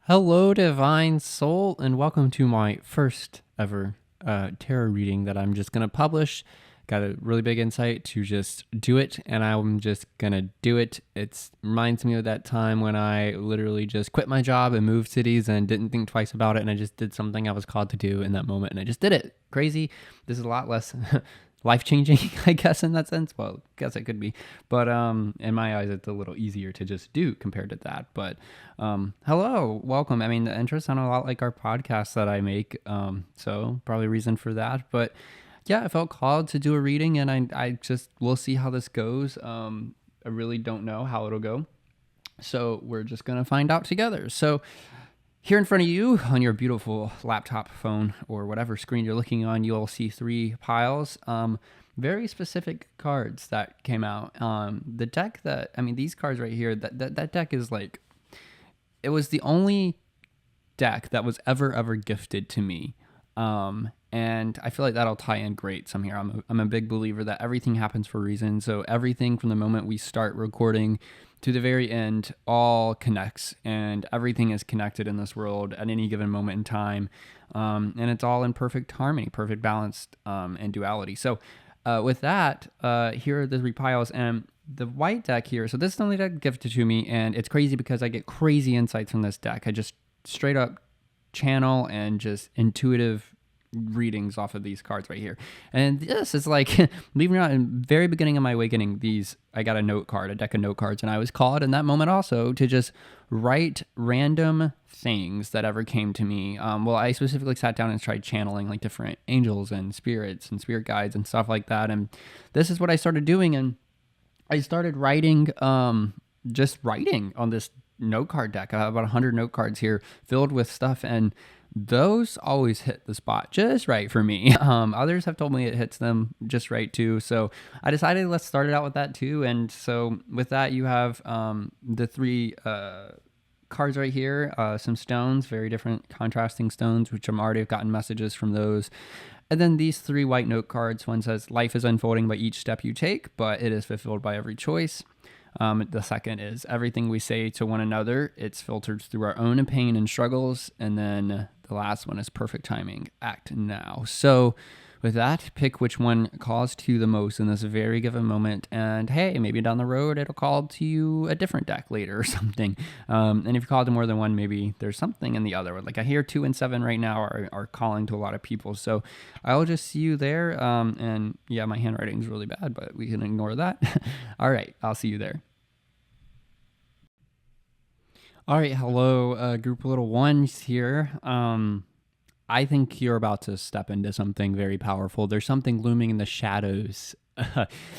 Hello, Divine Soul, and welcome to my first ever tarot reading that I'm just going to publish. Got a really big insight to just do it, and I'm just going to do it. It reminds me of that time when I literally just quit my job and moved cities and didn't think twice about it, and I just did something I was called to do in that moment, and I just did it. Crazy. This is a lot less life-changing, I guess, in that sense. Well, I guess it could be, but in my eyes it's a little easier to just do compared to that. But hello, welcome. I mean, the intro sounded a lot like our podcast that I make, so probably a reason for that. But yeah, I felt called to do a reading, and I just, we'll see how this goes. I really don't know how it'll go, so we're just gonna find out together. So here in front of you on your beautiful laptop, phone, or whatever screen you're looking on, you'll see three piles. Very specific cards that came out. The deck that, I mean, these cards right here, that deck is like, it was the only deck that was ever gifted to me. And I feel like that'll tie in great some here. I'm a big believer that everything happens for a reason. So everything from the moment we start recording to the very end all connects, and everything is connected in this world at any given moment in time. And it's all in perfect harmony, perfect balance, and duality. So with that, here are the three piles, and the white deck here. So this is the only deck gifted to me, and it's crazy because I get crazy insights from this deck. I just straight up channel and just intuitive readings off of these cards right here. And this is like, believe it or not, in the very beginning of my awakening, I got a deck of note cards, and I was called in that moment also to just write random things that ever came to me. Well, I specifically sat down and tried channeling like different angels and spirits and spirit guides and stuff like that. And this is what I started doing, and I started writing, just writing on this note card deck. I have about 100 note cards here filled with stuff, and those always hit the spot just right for me. Others have told me it hits them just right too. So I decided let's start it out with that too. And so with that, you have the three cards right here, some stones, very different contrasting stones, which I'm already have gotten messages from those. And then these three white note cards. One says, life is unfolding by each step you take, but it is fulfilled by every choice. The second is, everything we say to one another, it's filtered through our own pain and struggles. And then the last one is, perfect timing, act now. So with that, pick which one calls to you the most in this very given moment. And hey, maybe down the road, it'll call to you a different deck later or something. And if you call to more than one, maybe there's something in the other one. Like I hear 2 and 7 right now are calling to a lot of people. So I'll just see you there. And yeah, my handwriting is really bad, but we can ignore that. All right, I'll see you there. All right, hello, group of little ones here. I think you're about to step into something very powerful. There's something looming in the shadows.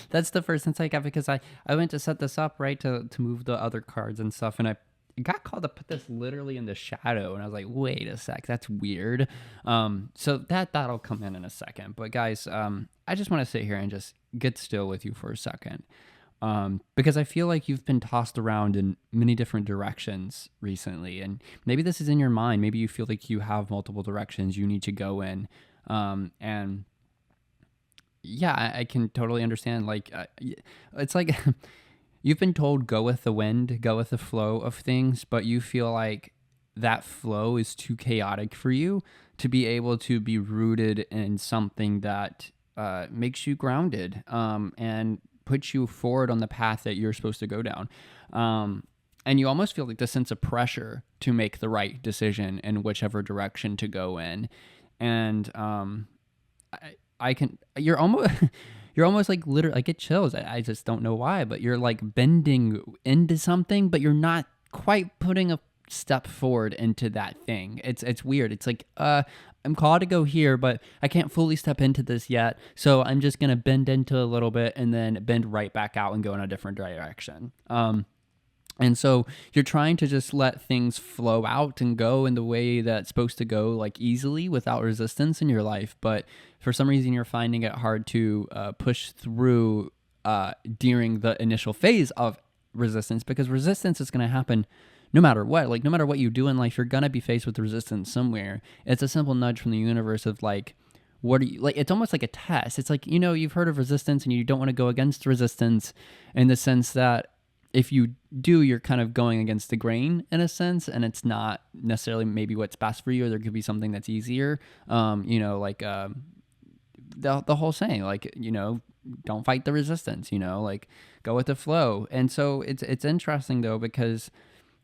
That's the first insight I got, because I went to set this up, right, to move the other cards and stuff, and I got called to put this literally in the shadow, and I was like, wait a sec, that's weird. So that'll come in a second. But guys, I just want to sit here and just get still with you for a second. Because I feel like you've been tossed around in many different directions recently, and maybe this is in your mind. Maybe you feel like you have multiple directions you need to go in, and yeah, I can totally understand. Like, it's like you've been told go with the wind, go with the flow of things, but you feel like that flow is too chaotic for you to be able to be rooted in something that makes you grounded, and puts you forward on the path that you're supposed to go down. And you almost feel like this sense of pressure to make the right decision in whichever direction to go in. And you're almost, you're almost like literally, I get chills. I just don't know why, but you're like bending into something, but you're not quite putting a step forward into that thing. It's weird. It's like, I'm called to go here, but I can't fully step into this yet. So I'm just going to bend into a little bit and then bend right back out and go in a different direction. And so you're trying to just let things flow out and go in the way that's supposed to go, like easily without resistance in your life. But for some reason, you're finding it hard to push through during the initial phase of resistance, because resistance is going to happen no matter what. Like, no matter what you do in life, you're going to be faced with resistance somewhere. It's a simple nudge from the universe of like, what are you, like, it's almost like a test. It's like, you've heard of resistance and you don't want to go against resistance, in the sense that if you do, you're kind of going against the grain in a sense, and it's not necessarily maybe what's best for you, or there could be something that's easier. Like the whole saying, like, don't fight the resistance, like go with the flow. And so it's interesting though, because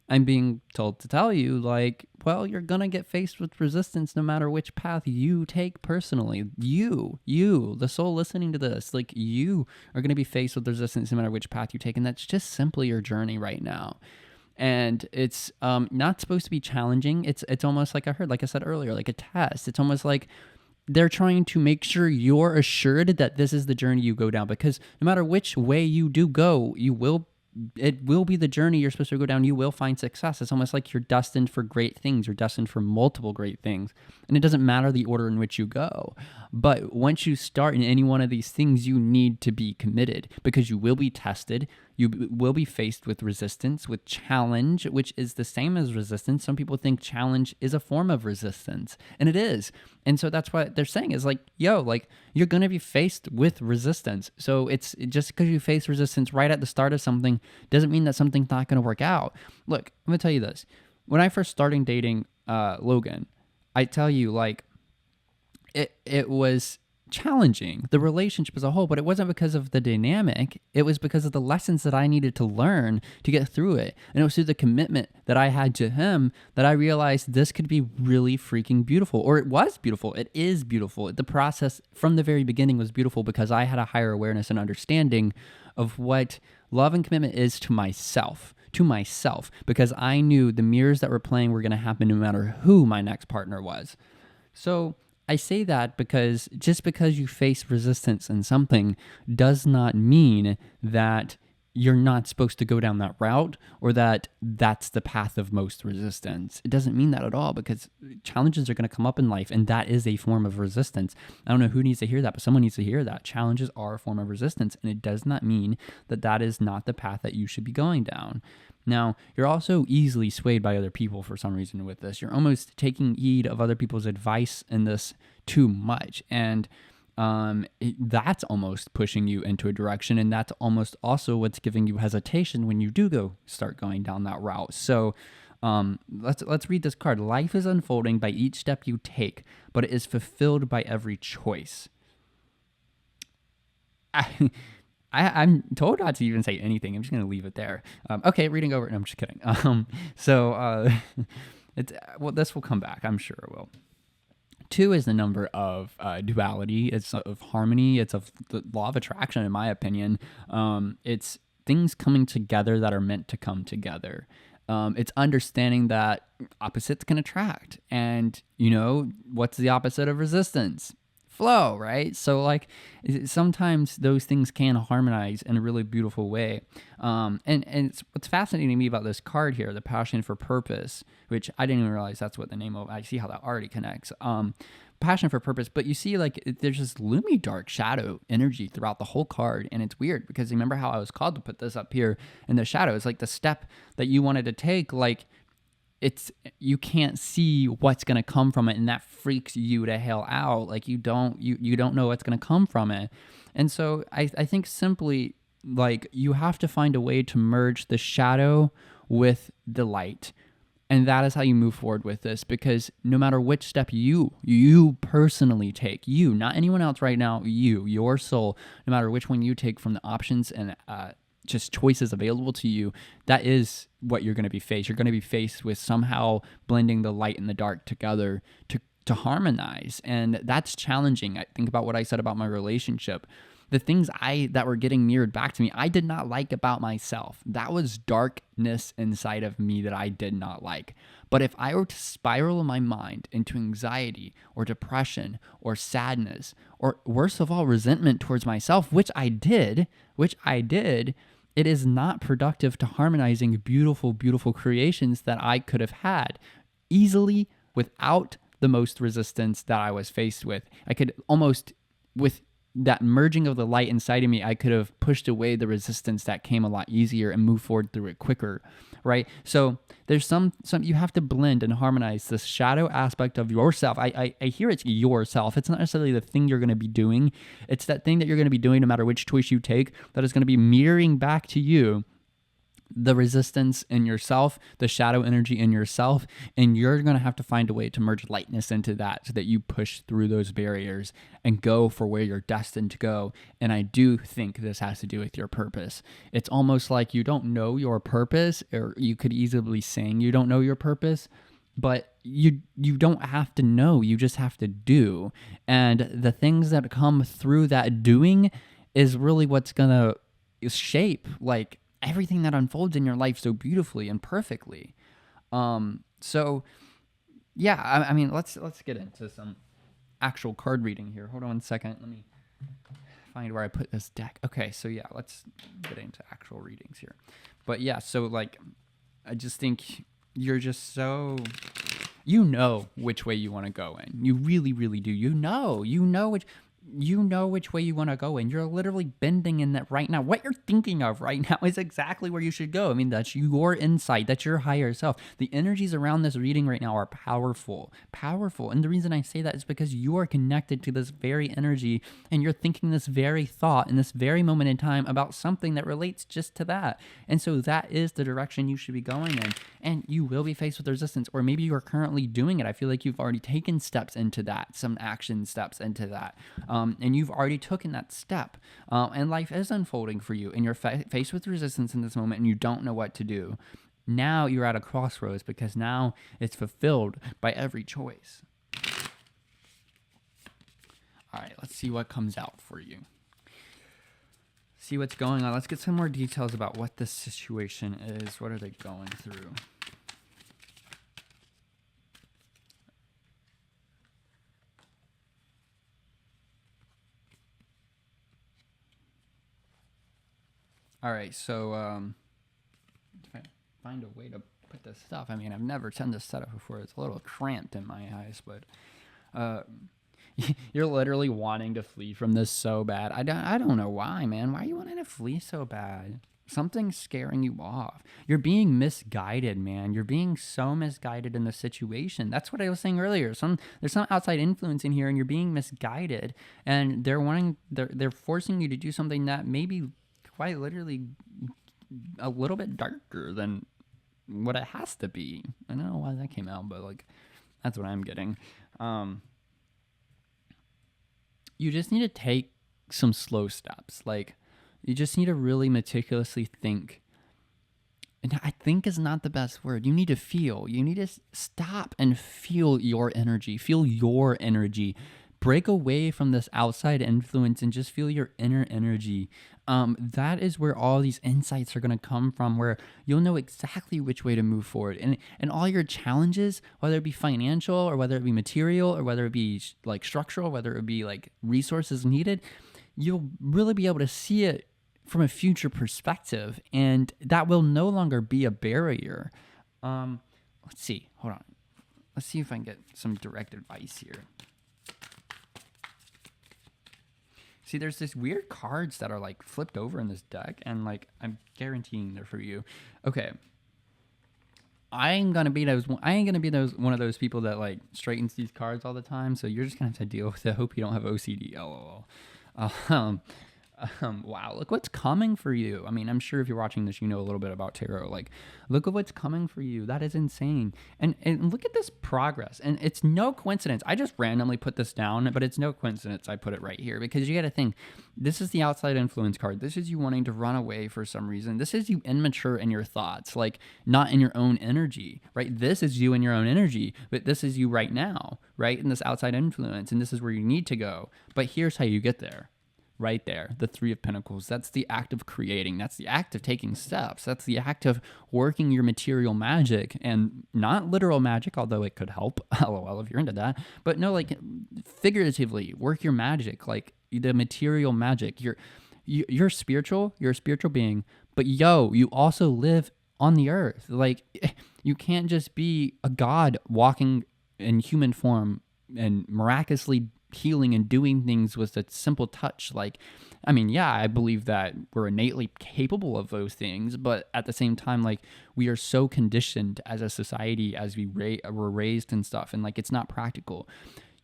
I'm being told to tell you, like, well, you're going to get faced with resistance no matter which path you take personally. You, the soul listening to this, like, you are going to be faced with resistance no matter which path you take. And that's just simply your journey right now. And it's not supposed to be challenging. It's almost like I said earlier, like a test. It's almost like they're trying to make sure you're assured that this is the journey you go down, because no matter which way you do go, it will be the journey you're supposed to go down. You will find success. It's almost like you're destined for great things. You're destined for multiple great things. And it doesn't matter the order in which you go. But once you start in any one of these things, you need to be committed, because you will be tested. You will be faced with resistance, with challenge, which is the same as resistance. Some people think challenge is a form of resistance, and it is. And so that's what they're saying is like, yo, like, you're going to be faced with resistance. So it's just because you face resistance right at the start of something doesn't mean that something's not going to work out. Look, I'm going to tell you this. When I first started dating Logan, I tell you, like, it was challenging, the relationship as a whole, but it wasn't because of the dynamic. It was because of the lessons that I needed to learn to get through it. And it was through the commitment that I had to him that I realized this could be really freaking beautiful. Or it was beautiful. It is beautiful. The process from the very beginning was beautiful because I had a higher awareness and understanding of what love and commitment is to myself, because I knew the mirrors that were playing were going to happen no matter who my next partner was. So I say that because just because you face resistance in something does not mean that you're not supposed to go down that route, or that that's the path of most resistance. It doesn't mean that at all, because challenges are going to come up in life, and that is a form of resistance. I don't know who needs to hear that, but someone needs to hear that. Challenges are a form of resistance, and it does not mean that that is not the path that you should be going down. Now, you're also easily swayed by other people for some reason with this. You're almost taking heed of other people's advice in this too much. And that's almost pushing you into a direction. And that's almost also what's giving you hesitation when you do start going down that route. So let's read this card. Life is unfolding by each step you take, but it is fulfilled by every choice. I'm told not to even say anything. I'm just going to leave it there. Okay, reading over it. No, I'm just kidding. This will come back. I'm sure it will. 2 is the number of duality. It's of harmony. It's of the law of attraction, in my opinion. It's things coming together that are meant to come together. It's understanding that opposites can attract. And, what's the opposite of resistance? Flow, right? So like sometimes those things can harmonize in a really beautiful way. And what's fascinating to me about this card here, the passion for purpose, which I didn't even realize that's what the name of. I see how that already connects. Passion for purpose, but you see like there's this gloomy dark shadow energy throughout the whole card, and it's weird because remember how I was called to put this up here in the shadow. It's like the step that you wanted to take, like you can't see what's going to come from it, and that freaks you to hell out. Like you don't know what's going to come from it. And so I think simply like you have to find a way to merge the shadow with the light. And that is how you move forward with this, because no matter which step you personally take, not anyone else right now, your soul, no matter which one you take from the options and just choices available to you, that is what you're going to be faced. You're going to be faced with somehow blending the light and the dark together to harmonize. And that's challenging. I think about what I said about my relationship. The things that were getting mirrored back to me, I did not like about myself. That was darkness inside of me that I did not like. But if I were to spiral in my mind into anxiety or depression or sadness, or worst of all, resentment towards myself, which I did, it is not productive to harmonizing beautiful, beautiful creations that I could have had easily without the most resistance that I was faced with. I could almost, with that merging of the light inside of me, I could have pushed away the resistance that came a lot easier and move forward through it quicker, right? So there's some you have to blend and harmonize this shadow aspect of yourself. I hear it's yourself. It's not necessarily the thing you're going to be doing. It's that thing that you're going to be doing no matter which choice you take that is going to be mirroring back to you the resistance in yourself, the shadow energy in yourself, and you're going to have to find a way to merge lightness into that so that you push through those barriers and go for where you're destined to go. And I do think this has to do with your purpose. It's almost like you don't know your purpose, or you could easily saying you don't know your purpose, but you don't have to know, you just have to do. And the things that come through that doing is really what's going to shape like everything that unfolds in your life so beautifully and perfectly. So yeah, I mean, let's get into some actual card reading here. Hold on 1 second. Let me find where I put this deck. Okay, so yeah, let's get into actual readings here. But yeah, so like, I just think you're just so, you know which way you want to go in. You really, really do. You know which way you want to go, and you're literally bending in that right now. What you're thinking of right now is exactly where you should go. I mean, that's your insight, that's your higher self. The energies around this reading right now are powerful. And the reason I say that is because you are connected to this very energy, and you're thinking this very thought in this very moment in time about something that relates just to that. And so that is the direction you should be going in. And you will be faced with resistance, or maybe you are currently doing it. I feel like you've already taken steps into that, some action steps into that. And you've already taken that step, and life is unfolding for you, and you're faced with resistance in this moment, and you don't know what to do. Now you're at a crossroads, because now it's fulfilled by every choice. All right, let's see what comes out for you. See what's going on. Let's get some more details about what this situation is. What are they going through? All right, so if I find a way to put this stuff. I mean, I've never done this setup before. It's a little cramped in my eyes, but you're literally wanting to flee from this so bad. I don't know why, man. Why are you wanting to flee so bad? Something's scaring you off. You're being misguided, man. You're being so misguided in the situation. That's what I was saying earlier. There's some outside influence in here, and you're being misguided, and they're forcing you to do something that maybe quite literally a little bit darker than what it has to be. I don't know why that came out, but like, that's what I'm getting. You just need to take some slow steps. Like, you just need to really meticulously think. And I think is not the best word. You need to feel. You need to stop and feel your energy. Feel your energy. Break away from this outside influence and just feel your inner energy. That is where all these insights are going to come from, where you'll know exactly which way to move forward. And all your challenges, whether it be financial or whether it be material or whether it be like structural, whether it be like resources needed, you'll really be able to see it from a future perspective, and that will no longer be a barrier. Let's see. Hold on. Let's see if I can get some direct advice here. See, there's this weird cards that are like flipped over in this deck, and like I'm guaranteeing they're for you. Okay. I ain't gonna be one of those people that like straightens these cards all the time. So you're just gonna have to deal with it. Hope you don't have OCD. LOL. Wow, look what's coming for you. I mean, I'm sure if you're watching this, you know a little bit about tarot. Like, look at what's coming for you. That is insane. And look at this progress. And it's no coincidence. I just randomly put this down, but it's no coincidence I put it right here, because you got to think, this is the outside influence card. This is you wanting to run away for some reason. This is you immature in your thoughts, like not in your own energy, right? This is you in your own energy, but this is you right now, right? In this outside influence, and this is where you need to go. But here's how you get there. Right there, the Three of Pentacles. That's the act of creating. That's the act of taking steps. That's the act of working your material magic, and not literal magic, although it could help. LOL if you're into that. But no, like figuratively, work your magic, like the material magic. You're spiritual. You're a spiritual being, but you also live on the earth. Like, you can't just be a god walking in human form and miraculously healing and doing things with a simple touch. Like, I mean, yeah, I believe that we're innately capable of those things, but at the same time, like, we are so conditioned as a society, as we were raised and stuff, and like, it's not practical.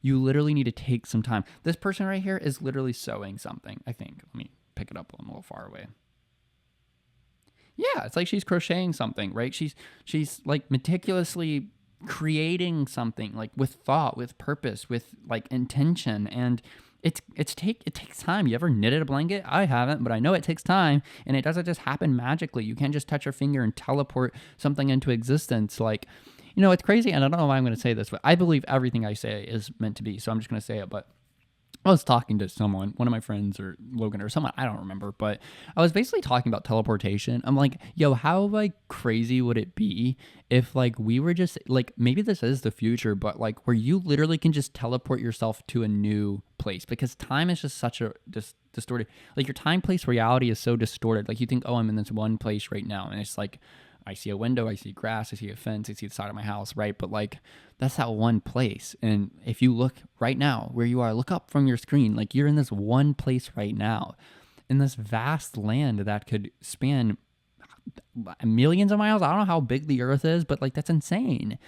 You literally need to take some time. This person right here is literally sewing something, I think. Let me pick it up. I'm a little far away. Yeah, it's like she's crocheting something, right? She's like meticulously creating something like with thought, with purpose, with like intention, and it takes time. You ever knitted a blanket? I haven't, but I know it takes time, and it doesn't just happen magically. You can't just touch your finger and teleport something into existence. Like, it's crazy, and I don't know why I'm going to say this, but I believe everything I say is meant to be. So I'm just going to say it, but I was talking to someone, one of my friends or Logan or someone, I don't remember, but I was basically talking about teleportation. I'm like, yo, how like crazy would it be if like we were just like, maybe this is the future, but like where you literally can just teleport yourself to a new place, because time is just such a distorted, like your time place reality is so distorted. Like you think, oh, I'm in this one place right now. And it's like, I see a window, I see grass, I see a fence, I see the side of my house, right? But like that's that one place. And if you look right now where you are, look up from your screen, like you're in this one place right now in this vast land that could span millions of miles. I don't know how big the earth is, but like that's insane.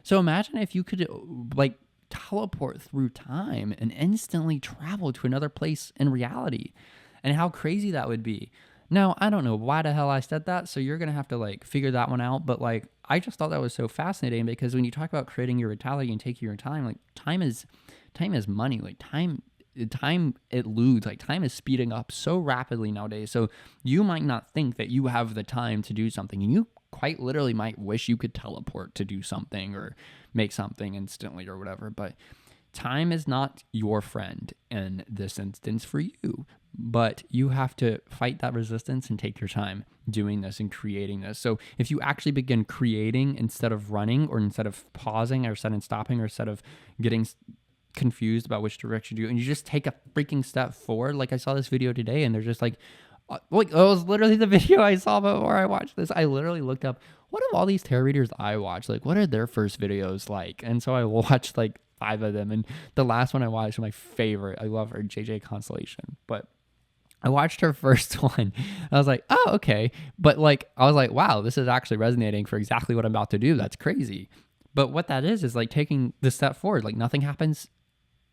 So imagine if you could like teleport through time and instantly travel to another place in reality, and how crazy that would be. Now, I don't know why the hell I said that, so you're going to have to like figure that one out, but like I just thought that was so fascinating, because when you talk about creating your vitality and taking your time, like time is money. Like time eludes, like time is speeding up so rapidly nowadays. So you might not think that you have the time to do something, and you quite literally might wish you could teleport to do something or make something instantly or whatever, but time is not your friend in this instance for you, but you have to fight that resistance and take your time doing this and creating this. So if you actually begin creating instead of running, or instead of pausing, or instead of stopping, or instead of getting confused about which direction to go, and you just take a freaking step forward. Like I saw this video today, and they're just like it was literally the video I saw before I watched this. I literally looked up, what of all these tarot readers I watch, like what are their first videos like? And so I watched like 5 of them, and the last one I watched was my favorite. I love her, JJ Constellation, but I watched her first one. I was like, oh, okay. But like, I was like, wow, this is actually resonating for exactly what I'm about to do. That's crazy. But what that is like taking the step forward. Like nothing happens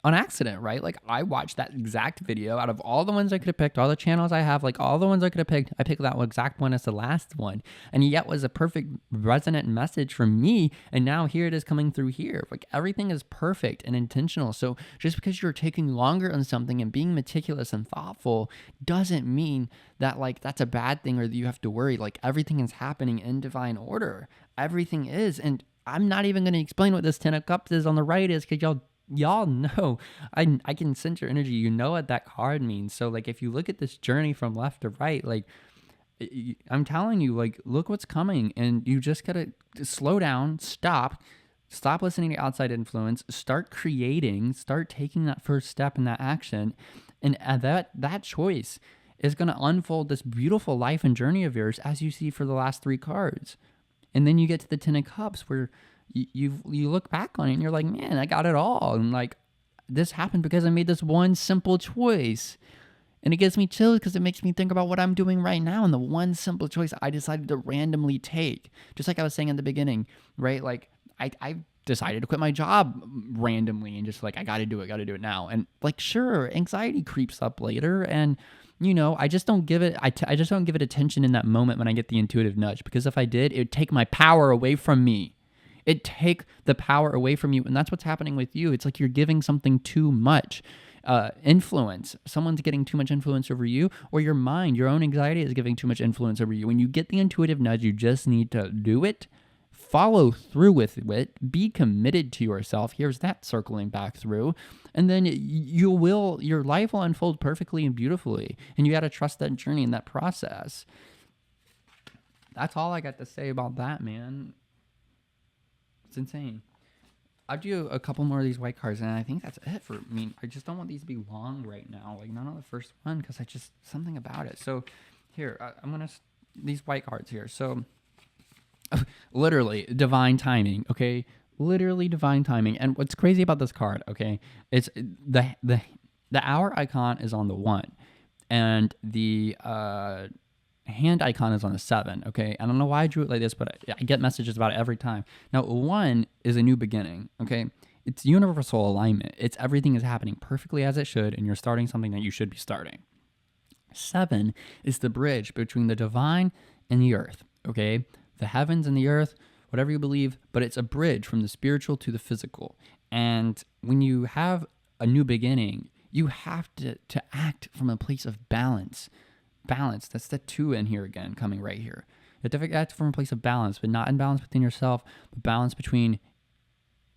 on accident, right? Like I watched that exact video out of all the ones I could have picked, all the channels I have, like all the ones I could have picked. I picked that exact one as the last one, and yet was a perfect resonant message for me. And now here it is coming through here. Like everything is perfect and intentional. So just because you're taking longer on something and being meticulous and thoughtful doesn't mean that like that's a bad thing or that you have to worry. Like everything is happening in divine order. Everything is, and I'm not even going to explain what this 10 of cups is on the right is, because y'all know I can sense your energy. You know what that card means. So like if you look at this journey from left to right, like I'm telling you, like look what's coming, and you just gotta slow down, stop listening to outside influence, start creating, start taking that first step in that action, and that choice is going to unfold this beautiful life and journey of yours, as you see for the last 3 cards. And then you get to the 10 of cups, where you look back on it and you're like, man, I got it all. And like, this happened because I made this one simple choice. And it gives me chills because it makes me think about what I'm doing right now and the one simple choice I decided to randomly take. Just like I was saying in the beginning, right? Like I decided to quit my job randomly and just like, I got to do it now. And like, sure, anxiety creeps up later, and I just don't give it. I just don't give it attention in that moment when I get the intuitive nudge, because if I did, it would take my power away from me. It take the power away from you, and that's what's happening with you. It's like you're giving something too much influence. Someone's getting too much influence over you, or your mind, your own anxiety is giving too much influence over you. When you get the intuitive nudge, you just need to do it, follow through with it, be committed to yourself. Here's that circling back through, and then your life will unfold perfectly and beautifully, and you got to trust that journey and that process. That's all I got to say about that, man. It's insane. I'll do a couple more of these white cards, and I think that's it for me. I just don't want these to be long right now, like not on the first one, because I just something about it. So here, I'm gonna these white cards here. So literally divine timing, okay? Literally divine timing. And what's crazy about this card, okay? It's the hour icon is on the 1, and the hand icon is on the 7, okay? I don't know why I drew it like this, but I get messages about it every time. Now, 1 is a new beginning, okay? It's universal alignment. It's everything is happening perfectly as it should, and you're starting something that you should be starting. 7 is the bridge between the divine and the earth, okay? The heavens and the earth, whatever you believe, but it's a bridge from the spiritual to the physical. And when you have a new beginning, you have to act from a place of balance. Balance, that's the two in here again, coming right here. You have to act from a place of balance, but not imbalance within yourself, but balance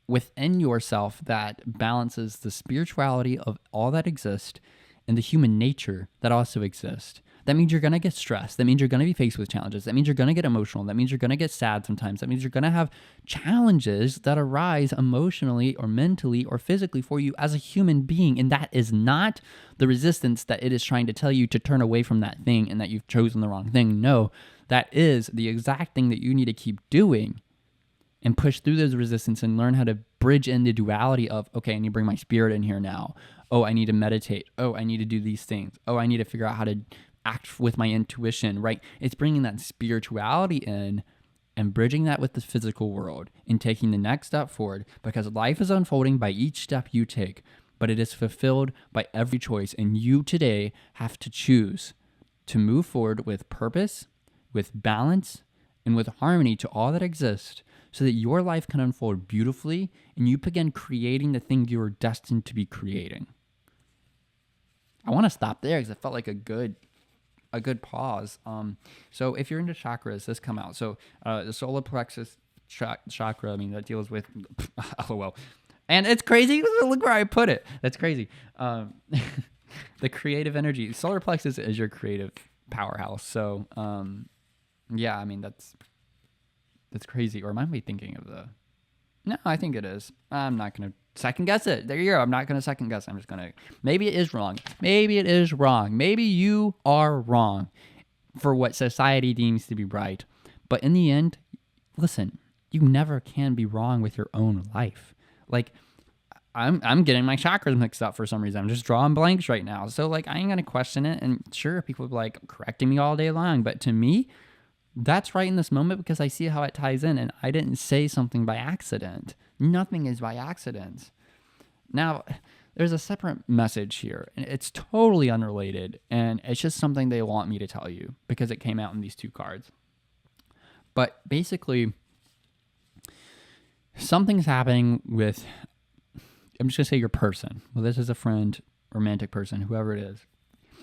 within yourself that balances the spirituality of all that exists and the human nature that also exists. That means you're going to get stressed. That means you're going to be faced with challenges. That means you're going to get emotional. That means you're going to get sad sometimes. That means you're going to have challenges that arise emotionally or mentally or physically for you as a human being. And that is not the resistance that it is trying to tell you to turn away from that thing and that you've chosen the wrong thing. No, that is the exact thing that you need to keep doing and push through those resistance and learn how to bridge in the duality of, okay, I need to bring my spirit in here now. Oh, I need to meditate. Oh, I need to do these things. Oh, I need to figure out how to act with my intuition, right? It's bringing that spirituality in and bridging that with the physical world and taking the next step forward, because life is unfolding by each step you take, but it is fulfilled by every choice. And you today have to choose to move forward with purpose, with balance, and with harmony to all that exists, so that your life can unfold beautifully and you begin creating the thing you are destined to be creating. I want to stop there because it felt like a good pause. So if you're into chakras, this come out. So the solar plexus chakra, I mean, that deals with, lol. And it's crazy. Look where I put it. That's crazy. The creative energy. Solar plexus is your creative powerhouse. So yeah, I mean, that's crazy. Or am I thinking of the... No, I think it is. I'm not going to second guess it. There you go. I'm not going to second guess. I'm just going to... Maybe it is wrong. Maybe it is wrong. Maybe you are wrong for what society deems to be right. But in the end, listen, you never can be wrong with your own life. Like, I'm getting my chakras mixed up for some reason. I'm just drawing blanks right now. So, like, I ain't going to question it. And sure, people be like correcting me all day long. But to me, that's right in this moment because I see how it ties in, and I didn't say something by accident. Nothing is by accident. Now, there's a separate message here, and it's totally unrelated, and it's just something they want me to tell you because it came out in these two cards. But basically, something's happening with, I'm just going to say your person. Well, this is a friend, romantic person, whoever it is.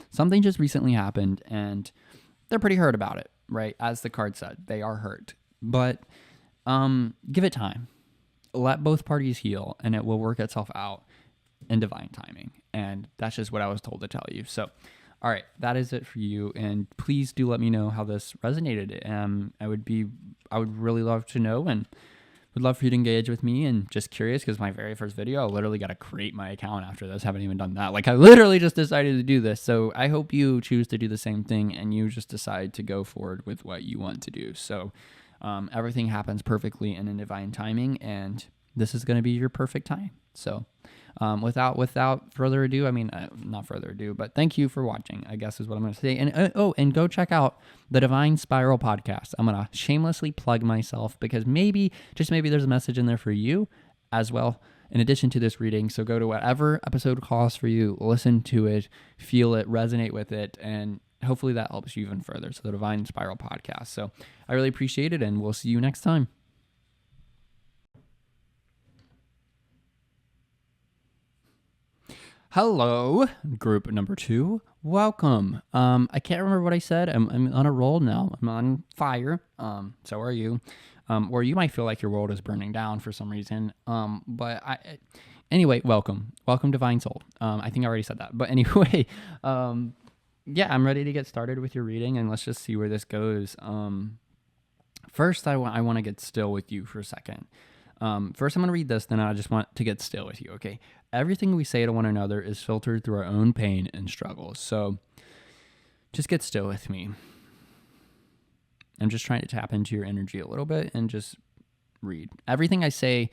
Something just recently happened, and they're pretty hurt about it. Right, as the card said, they are hurt. But give it time. Let both parties heal, and it will work itself out in divine timing. And that's just what I was told to tell you. So, all right, that is it for you. And please do let me know how this resonated. I would really love to know, and would love for you to engage with me. And just curious, because my very first video, I literally got to create my account after this. Haven't even done that. Like, I literally just decided to do this. So I hope you choose to do the same thing and you just decide to go forward with what you want to do. So everything happens perfectly and in divine timing, and this is going to be your perfect time. So without further ado, I mean, not further ado, but thank you for watching, I guess is what I'm going to say. And and go check out the Divine Spiral podcast. I'm going to shamelessly plug myself because maybe, just maybe, there's a message in there for you as well, in addition to this reading. So go to whatever episode calls for you, listen to it, feel it, resonate with it, and hopefully that helps you even further. So the Divine Spiral podcast. So I really appreciate it, and we'll see you next time. Hello, group number 2. Welcome. I can't remember what I said. I'm on a roll now. I'm on fire. So are you. Or you might feel like your world is burning down for some reason. Anyway, welcome. Welcome, Divine Soul. I think I already said that. But anyway, yeah, I'm ready to get started with your reading, and let's just see where this goes. First, I want to get still with you for a second. First, I'm going to read this, then I just want to get still with you, okay? Everything we say to one another is filtered through our own pain and struggles. So just get still with me. I'm just trying to tap into your energy a little bit and just read. Everything I say,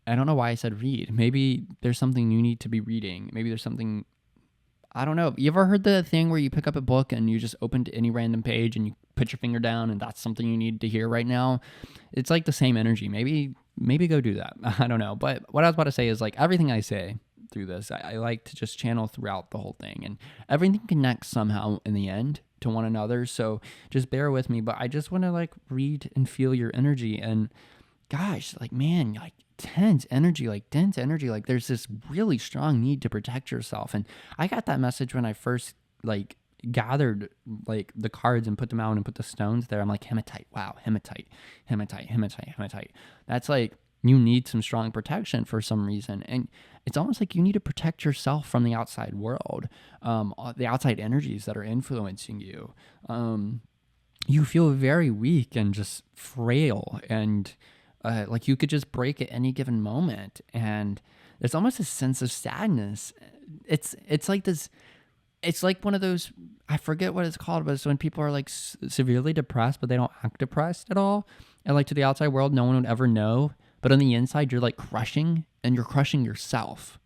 I don't know why I said read. Maybe there's something you need to be reading. Maybe there's something, I don't know. You ever heard the thing where you pick up a book and you just open to any random page and you put your finger down and that's something you need to hear right now? It's like the same energy. Maybe go do that. I don't know. But what I was about to say is, like, everything I say through this. I like to just channel throughout the whole thing, and everything connects somehow in the end to one another. So just bear with me, but I just want to like read and feel your energy. And gosh, like, man, like tense energy, like dense energy, like there's this really strong need to protect yourself. And I got that message when I first like gathered like the cards and put them out and put the stones there. I'm like, hematite, wow, hematite, hematite, hematite, hematite. That's like, you need some strong protection for some reason. And it's almost like you need to protect yourself from the outside world, the outside energies that are influencing you. You feel very weak and just frail, and like you could just break at any given moment. And there's almost a sense of sadness. It's like this. It's like one of those, I forget what it's called, but it's when people are like severely depressed, but they don't act depressed at all. And like to the outside world, no one would ever know. But on the inside, you're like crushing, and you're crushing yourself.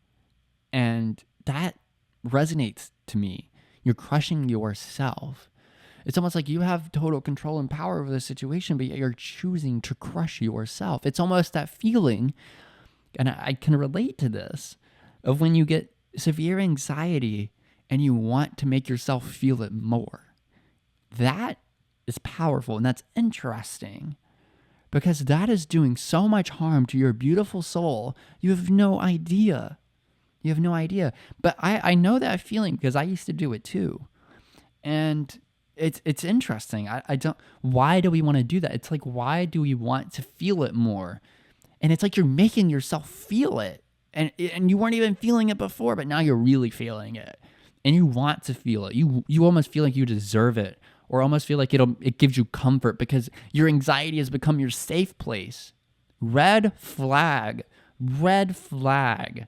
And that resonates to me. You're crushing yourself. It's almost like you have total control and power over the situation, but yet you're choosing to crush yourself. It's almost that feeling, and I can relate to this, of when you get severe anxiety and you want to make yourself feel it more. That is powerful, and that's interesting, because that is doing so much harm to your beautiful soul. You have no idea. You have no idea. But I know that feeling because I used to do it too. And it's interesting. I don't, why do we want to do that? It's like, why do we want to feel it more? And it's like you're making yourself feel it. And you weren't even feeling it before, but now you're really feeling it. And you want to feel it. You almost feel like you deserve it, or almost feel like it gives you comfort because your anxiety has become your safe place. Red flag. Red flag.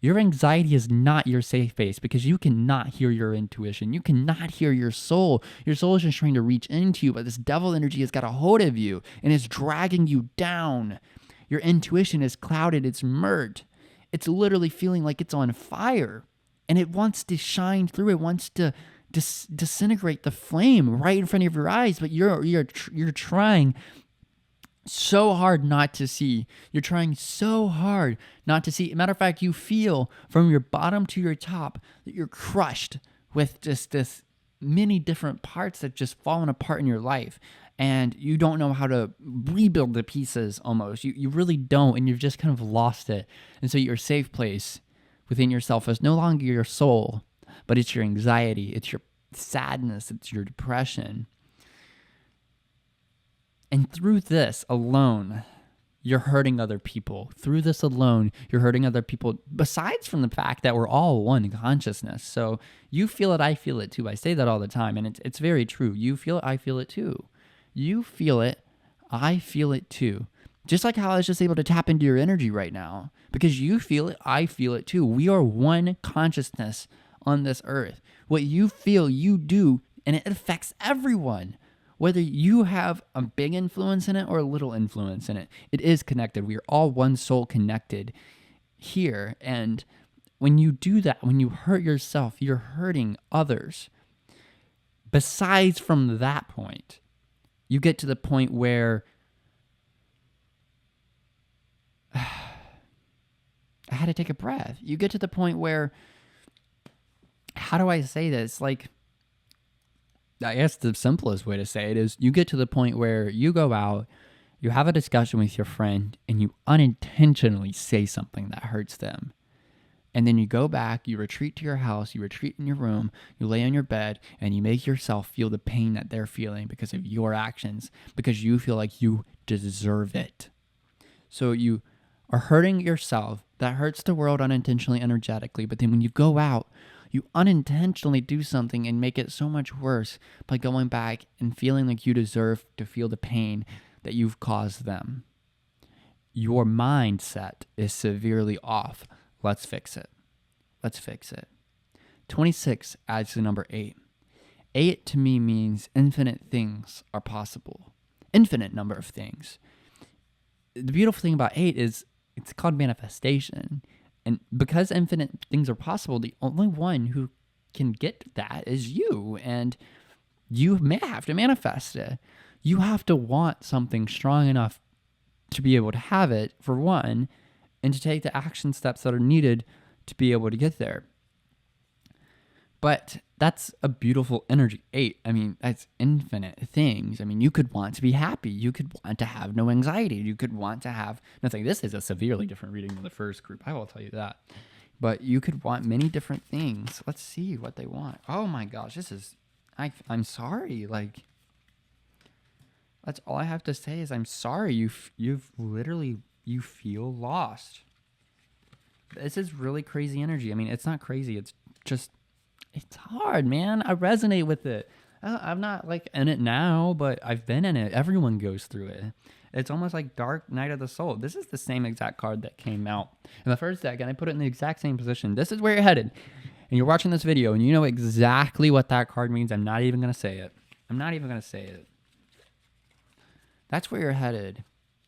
Your anxiety is not your safe space because you cannot hear your intuition. You cannot hear your soul. Your soul is just trying to reach into you, but this devil energy has got a hold of you and it's dragging you down. Your intuition is clouded. It's murked. It's literally feeling like it's on fire, and it wants to shine through. It wants to disintegrate the flame right in front of your eyes, but you're trying so hard not to see. You're trying so hard not to see. Matter of fact, you feel from your bottom to your top that you're crushed with just this many different parts that just fallen apart in your life, and you don't know how to rebuild the pieces. Almost, you really don't, and you've just kind of lost it. And so your safe place within yourself is no longer your soul, but it's your anxiety, it's your sadness, it's your depression. And through this alone, you're hurting other people. Through this alone, you're hurting other people, besides from the fact that we're all one consciousness. So you feel it, I feel it too. I say that all the time, and it's very true. You feel it, I feel it too. You feel it, I feel it too. Just like how I was just able to tap into your energy right now. Because you feel it, I feel it too. We are one consciousness on this earth. What you feel, you do, and it affects everyone. Whether you have a big influence in it or a little influence in it, it is connected. We are all one soul connected here. And when you do that, when you hurt yourself, you're hurting others. Besides from that point, you get to the point where I had to take a breath. You get to the point where, how do I say this? Like, I guess the simplest way to say it is you get to the point where you go out, you have a discussion with your friend, and you unintentionally say something that hurts them. And then you go back, you retreat to your house, you retreat in your room, you lay on your bed, and you make yourself feel the pain that they're feeling because of your actions, because you feel like you deserve it. So you are hurting yourself. That hurts the world unintentionally, energetically. But then when you go out, you unintentionally do something and make it so much worse by going back and feeling like you deserve to feel the pain that you've caused them. Your mindset is severely off. Let's fix it. Let's fix it. 26 adds the number 8. 8 to me means infinite things are possible. Infinite number of things. The beautiful thing about 8 is it's called manifestation. And because infinite things are possible, the only one who can get that is you. And you may have to manifest it. You have to want something strong enough to be able to have it, for one, and to take the action steps that are needed to be able to get there. But that's a beautiful energy. 8, I mean, that's infinite things. I mean, you could want to be happy. You could want to have no anxiety. You could want to have nothing. This is a severely different reading than the first group. I will tell you that. But you could want many different things. Let's see what they want. Oh my gosh, this is, I'm sorry. Like, that's all I have to say is I'm sorry. You've literally, you feel lost. This is really crazy energy. I mean, it's not crazy. It's just, it's hard, man. I resonate with it. I'm not like in it now, but I've been in it. Everyone goes through it. It's almost like Dark Night of the Soul. This is the same exact card that came out in the first deck, and I put it in the exact same position. This is where you're headed. And you're watching this video, and you know exactly what that card means. I'm not even going to say it. I'm not even going to say it. That's where you're headed.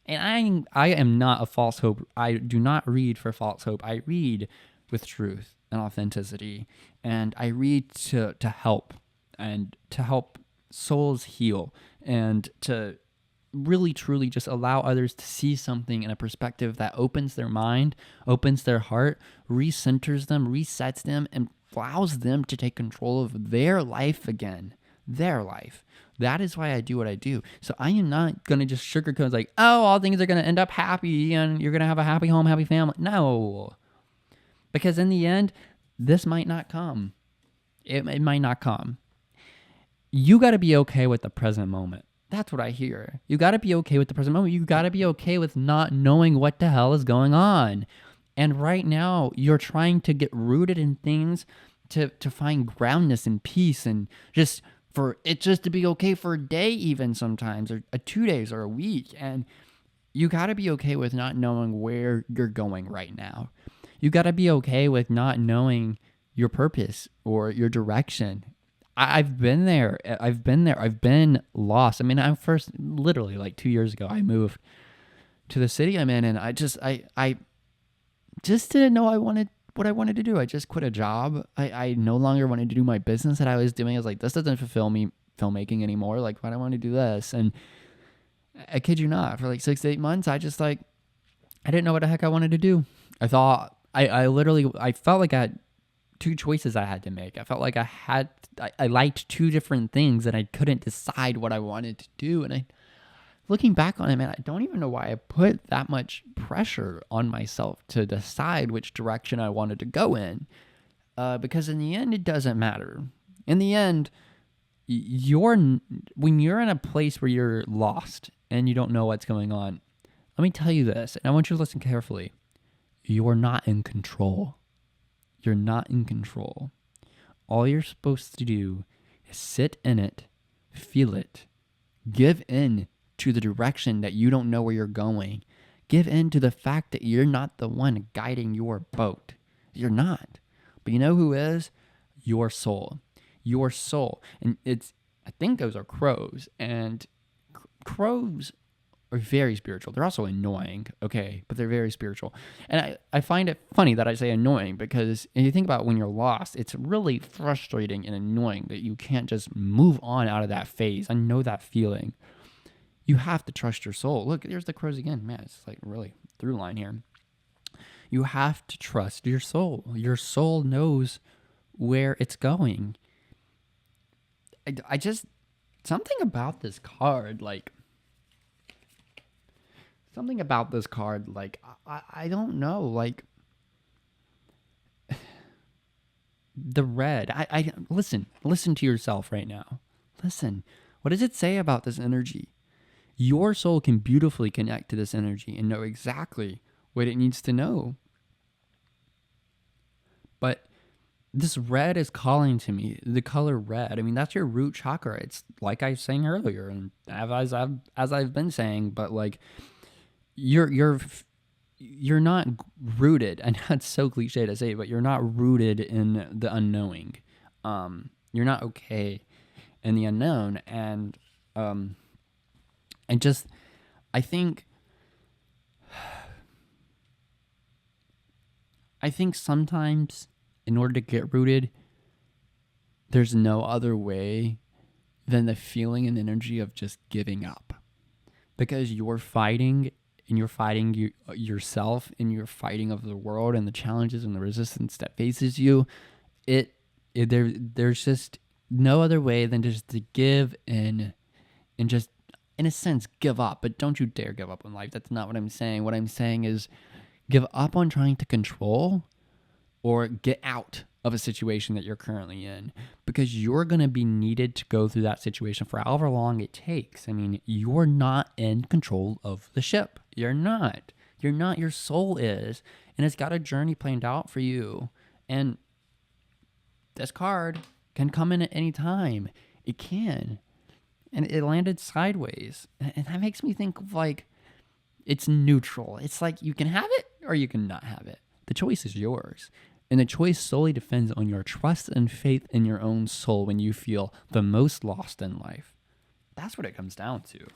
And I am not a false hope. I do not read for false hope. I read with truth and authenticity. And I read to help, and to help souls heal, and to really truly just allow others to see something in a perspective that opens their mind, opens their heart, recenters them, resets them, and allows them to take control of their life again. Their life. That is why I do what I do. So I am not going to just sugarcoat like, oh, all things are going to end up happy and you're going to have a happy home, happy family. No. Because in the end, this might not come. It might not come. You got to be okay with the present moment. That's what I hear. You got to be okay with the present moment. You got to be okay with not knowing what the hell is going on. And right now, you're trying to get rooted in things to find groundness and peace, and just for it just to be okay for a day even sometimes, or 2 days or a week. And you got to be okay with not knowing where you're going right now. You got to be okay with not knowing your purpose or your direction. I've been there. I've been lost. I mean, I first, literally like 2 years ago, I moved to the city I'm in, and I just didn't know what I wanted to do. I just quit a job. I no longer wanted to do my business that I was doing. I was like, this doesn't fulfill me filmmaking anymore. Like, why do I want to do this? And I kid you not, for like 6 to 8 months, I didn't know what the heck I wanted to do. I thought, I felt like I had 2 choices I had to make. I felt like I liked 2 different things and I couldn't decide what I wanted to do. And looking back on it, man, I don't even know why I put that much pressure on myself to decide which direction I wanted to go in. Because in the end, it doesn't matter. In the end, when you're in a place where you're lost and you don't know what's going on, let me tell you this, and I want you to listen carefully. You're not in control. You're not in control. All you're supposed to do is sit in it, feel it, give in to the direction that you don't know where you're going. Give in to the fact that you're not the one guiding your boat. You're not. But you know who is? Your soul. Your soul. And I think those are crows. And crows are very spiritual. They're also annoying, okay? But they're very spiritual. And I find it funny that I say annoying, because if you think about when you're lost, it's really frustrating and annoying that you can't just move on out of that phase. I know that feeling. You have to trust your soul. Look, there's the crows again. Man, it's like really through line here. You have to trust your soul. Your soul knows where it's going. I just, something about this card, like, I don't know, like, the red. I listen to yourself right now. Listen, what does it say about this energy? Your soul can beautifully connect to this energy and know exactly what it needs to know. But this red is calling to me, the color red. I mean, that's your root chakra. It's like I was saying earlier, and as I've been saying, but like you're not rooted, and that's so cliche to say, but you're not rooted in the unknowing. You're not okay in the unknown, and I think sometimes in order to get rooted, there's no other way than the feeling and energy of just giving up, because you're fighting and you're fighting yourself, and you're fighting of the world and the challenges and the resistance that faces you, there's just no other way than just to give in and just, in a sense, give up. But don't you dare give up on life. That's not what I'm saying. What I'm saying is give up on trying to control or get out of a situation that you're currently in, because you're going to be needed to go through that situation for however long it takes. I mean, you're not in control of the ship. You're not. Your soul is, and it's got a journey planned out for you. And this card can come in at any time. It can. And it landed sideways. And that makes me think of like, it's neutral. It's like you can have it or you can not have it. The choice is yours. And the choice solely depends on your trust and faith in your own soul when you feel the most lost in life. That's what it comes down to.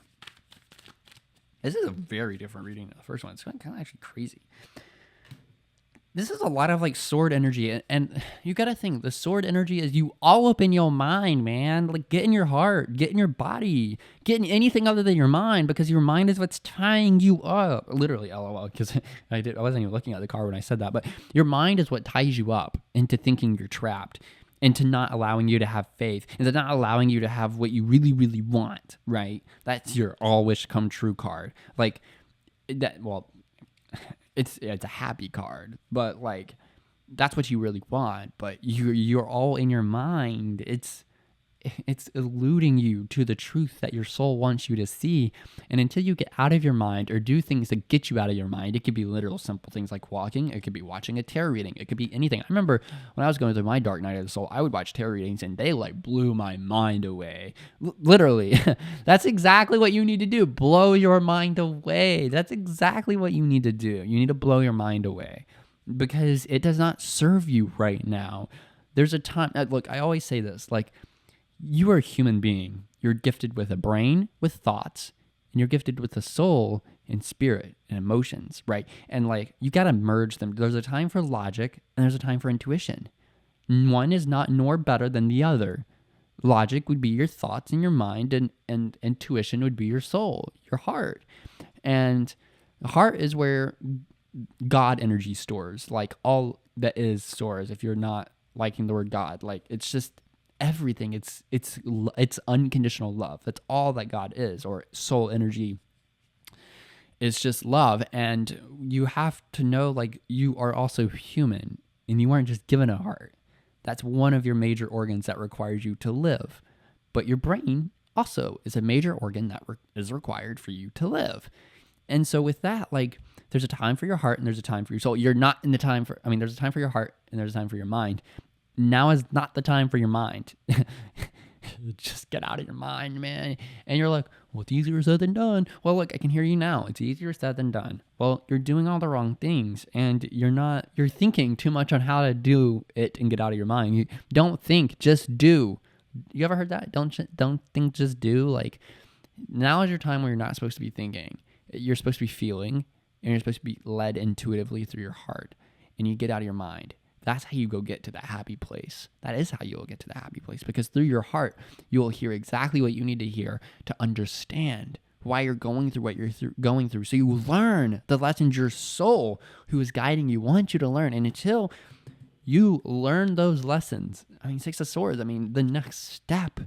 This is a very different reading than the first one. It's kind of actually crazy. This is a lot of like sword energy, and you gotta think the sword energy is you all up in your mind, man. Like get in your heart, get in your body, get in anything other than your mind, because your mind is what's tying you up. Literally, lol, because I wasn't even looking at the card when I said that, but your mind is what ties you up into thinking you're trapped, into not allowing you to have faith, into not allowing you to have what you really, really want. Right? That's your all wish come true card. Like that. Well. It's a happy card, but like that's what you really want. But you're all in your mind. It's eluding you to the truth that your soul wants you to see. And until you get out of your mind or do things that get you out of your mind, it could be literal simple things like walking. It could be watching a tarot reading. It could be anything. I remember when I was going through my dark night of the soul, I would watch tarot readings and they like blew my mind away. Literally. That's exactly what you need to do. Blow your mind away. That's exactly what you need to do. You need to blow your mind away because it does not serve you right now. There's a time, look, I always say this, like, you are a human being. You're gifted with a brain, with thoughts, and you're gifted with a soul and spirit and emotions, right? And like, you got to merge them. There's a time for logic and there's a time for intuition. One is not nor better than the other. Logic would be your thoughts and your mind, and intuition would be your soul, your heart. And the heart is where God energy stores, like all that is stores. If you're not liking the word God, like it's just everything. It's unconditional love. That's all that God is, or soul energy is just love. And you have to know, like, you are also human and you weren't just given a heart. That's one of your major organs that requires you to live. But your brain also is a major organ that is required for you to live. And so with that, like, there's a time for your heart and there's a time for your soul. You're not in the time for, there's a time for your heart and there's a time for your mind. Now is not the time for your mind. Just get out of your mind, man. And you're like, well, it's easier said than done. Well, look, I can hear you now. It's easier said than done. Well, you're doing all the wrong things, and you're thinking too much on how to do it and get out of your mind. You don't think, just do. You ever heard that? Don't think, just do. Like, now is your time where you're not supposed to be thinking. You're supposed to be feeling, and you're supposed to be led intuitively through your heart, and you get out of your mind. That's how you go get to that happy place. That is how you'll get to the happy place, because through your heart, you will hear exactly what you need to hear to understand why you're going through what you're going through. So you learn the lessons your soul, who is guiding you, wants you to learn. And until you learn those lessons, Six of Swords, the next step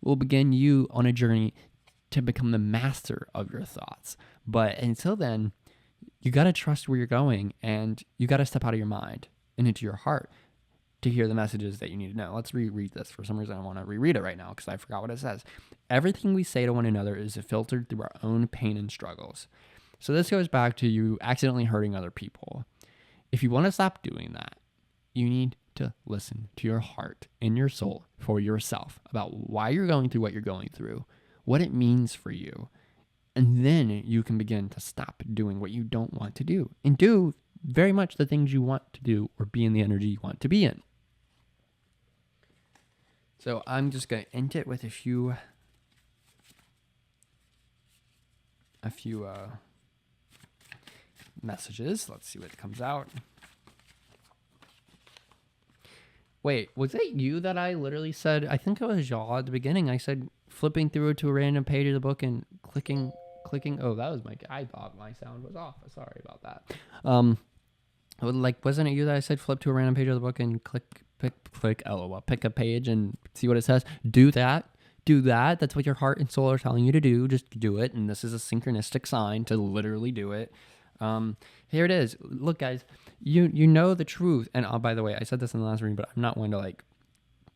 will begin you on a journey to become the master of your thoughts. But until then, you got to trust where you're going, and you got to step out of your mind and into your heart to hear the messages that you need to know. Let's reread this. For some reason, I want to reread it right now because I forgot what it says. Everything we say to one another is filtered through our own pain and struggles. So this goes back to you accidentally hurting other people. If you want to stop doing that, you need to listen to your heart and your soul for yourself about why you're going through what you're going through, what it means for you. And then you can begin to stop doing what you don't want to do and do very much the things you want to do or be in the energy you want to be in. So I'm just going to end it with a few messages. Let's see what comes out. Wait, was it you that I literally said, I think it was y'all at the beginning, I said flipping through to a random page of the book and clicking clicking. Oh, that was I thought my sound was off. Sorry about that. Like, wasn't it you that I said flip to a random page of the book and click, LOL, pick a page and see what it says? Do that. That's what your heart and soul are telling you to do. Just do it. And this is a synchronistic sign to literally do it. Here it is. Look, guys, you know the truth. And by the way, I said this in the last reading, but I'm not one to like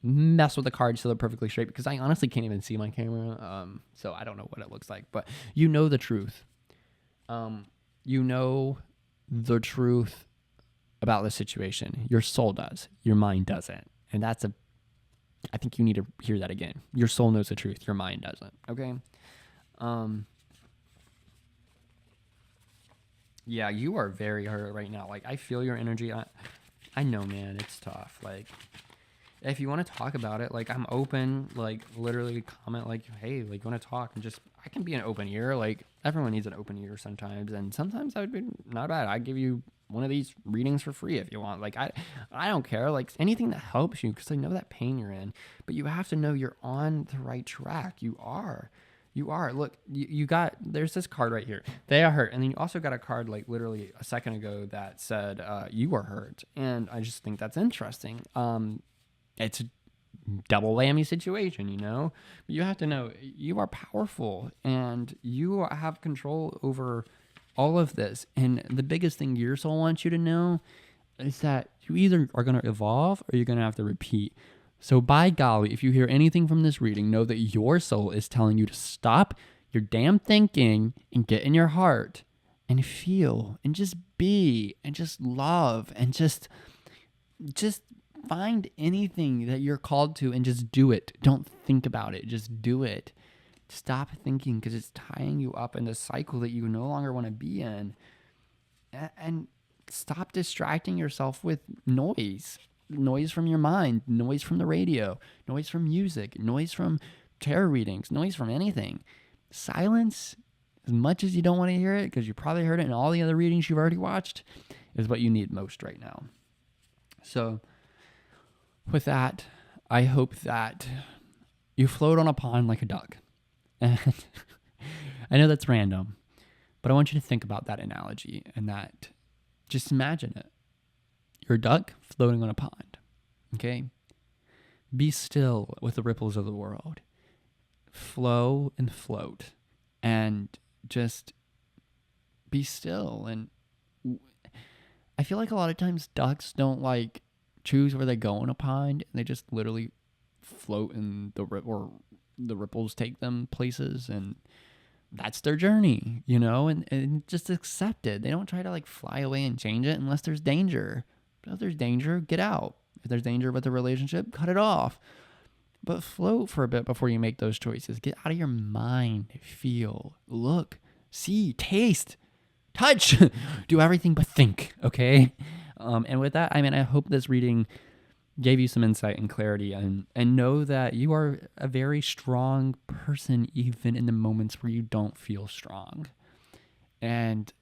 mess with the cards so they're perfectly straight because I honestly can't even see my camera. So I don't know what it looks like, but you know the truth. You know the truth about the situation. Your soul does. Your mind doesn't. And I think you need to hear that again. Your soul knows the truth. Your mind doesn't. Okay? Yeah, you are very hurt right now. Like, I feel your energy. I know, man. It's tough. Like, if you want to talk about it, like, I'm open. Like, literally comment, like, hey, like, you want to talk? And I can be an open ear. Like, everyone needs an open ear sometimes. And sometimes I would be not bad. I'd give you one of these readings for free if you want. Like, I don't care. Like, anything that helps you, because I know that pain you're in. But you have to know you're on the right track. You are. Look, you got, there's this card right here. They are hurt. And then you also got a card like literally a second ago that said you are hurt. And I just think that's interesting. It's a double whammy situation, you know? But you have to know you are powerful and you have control over all of this. And the biggest thing your soul wants you to know is that you either are going to evolve or you're going to have to repeat. So by golly, if you hear anything from this reading, know that your soul is telling you to stop your damn thinking and get in your heart and feel and just be and just love and just find anything that you're called to and just do it. Don't think about it. Just do it. Stop thinking because it's tying you up in this cycle that you no longer want to be in. And stop distracting yourself with noise. Noise from your mind, noise from the radio, noise from music, noise from tarot readings, noise from anything. Silence, as much as you don't want to hear it, because you probably heard it in all the other readings you've already watched, is what you need most right now. So, with that, I hope that you float on a pond like a duck. And I know that's random, but I want you to think about that analogy and that just imagine it. You're a duck floating on a pond, okay? Be still with the ripples of the world. Flow and float and just be still. And I feel like a lot of times ducks don't like choose where they go in a pond. And they just literally float and the ripples take them places and that's their journey, you know, and just accept it. They don't try to like fly away and change it unless there's danger. If there's danger, get out. If there's danger with the relationship, cut it off. But float for a bit before you make those choices. Get out of your mind. Feel, look, see, taste, touch. Do everything but think, okay? And with that, I mean, I hope this reading gave you some insight and clarity and know that you are a very strong person even in the moments where you don't feel strong. And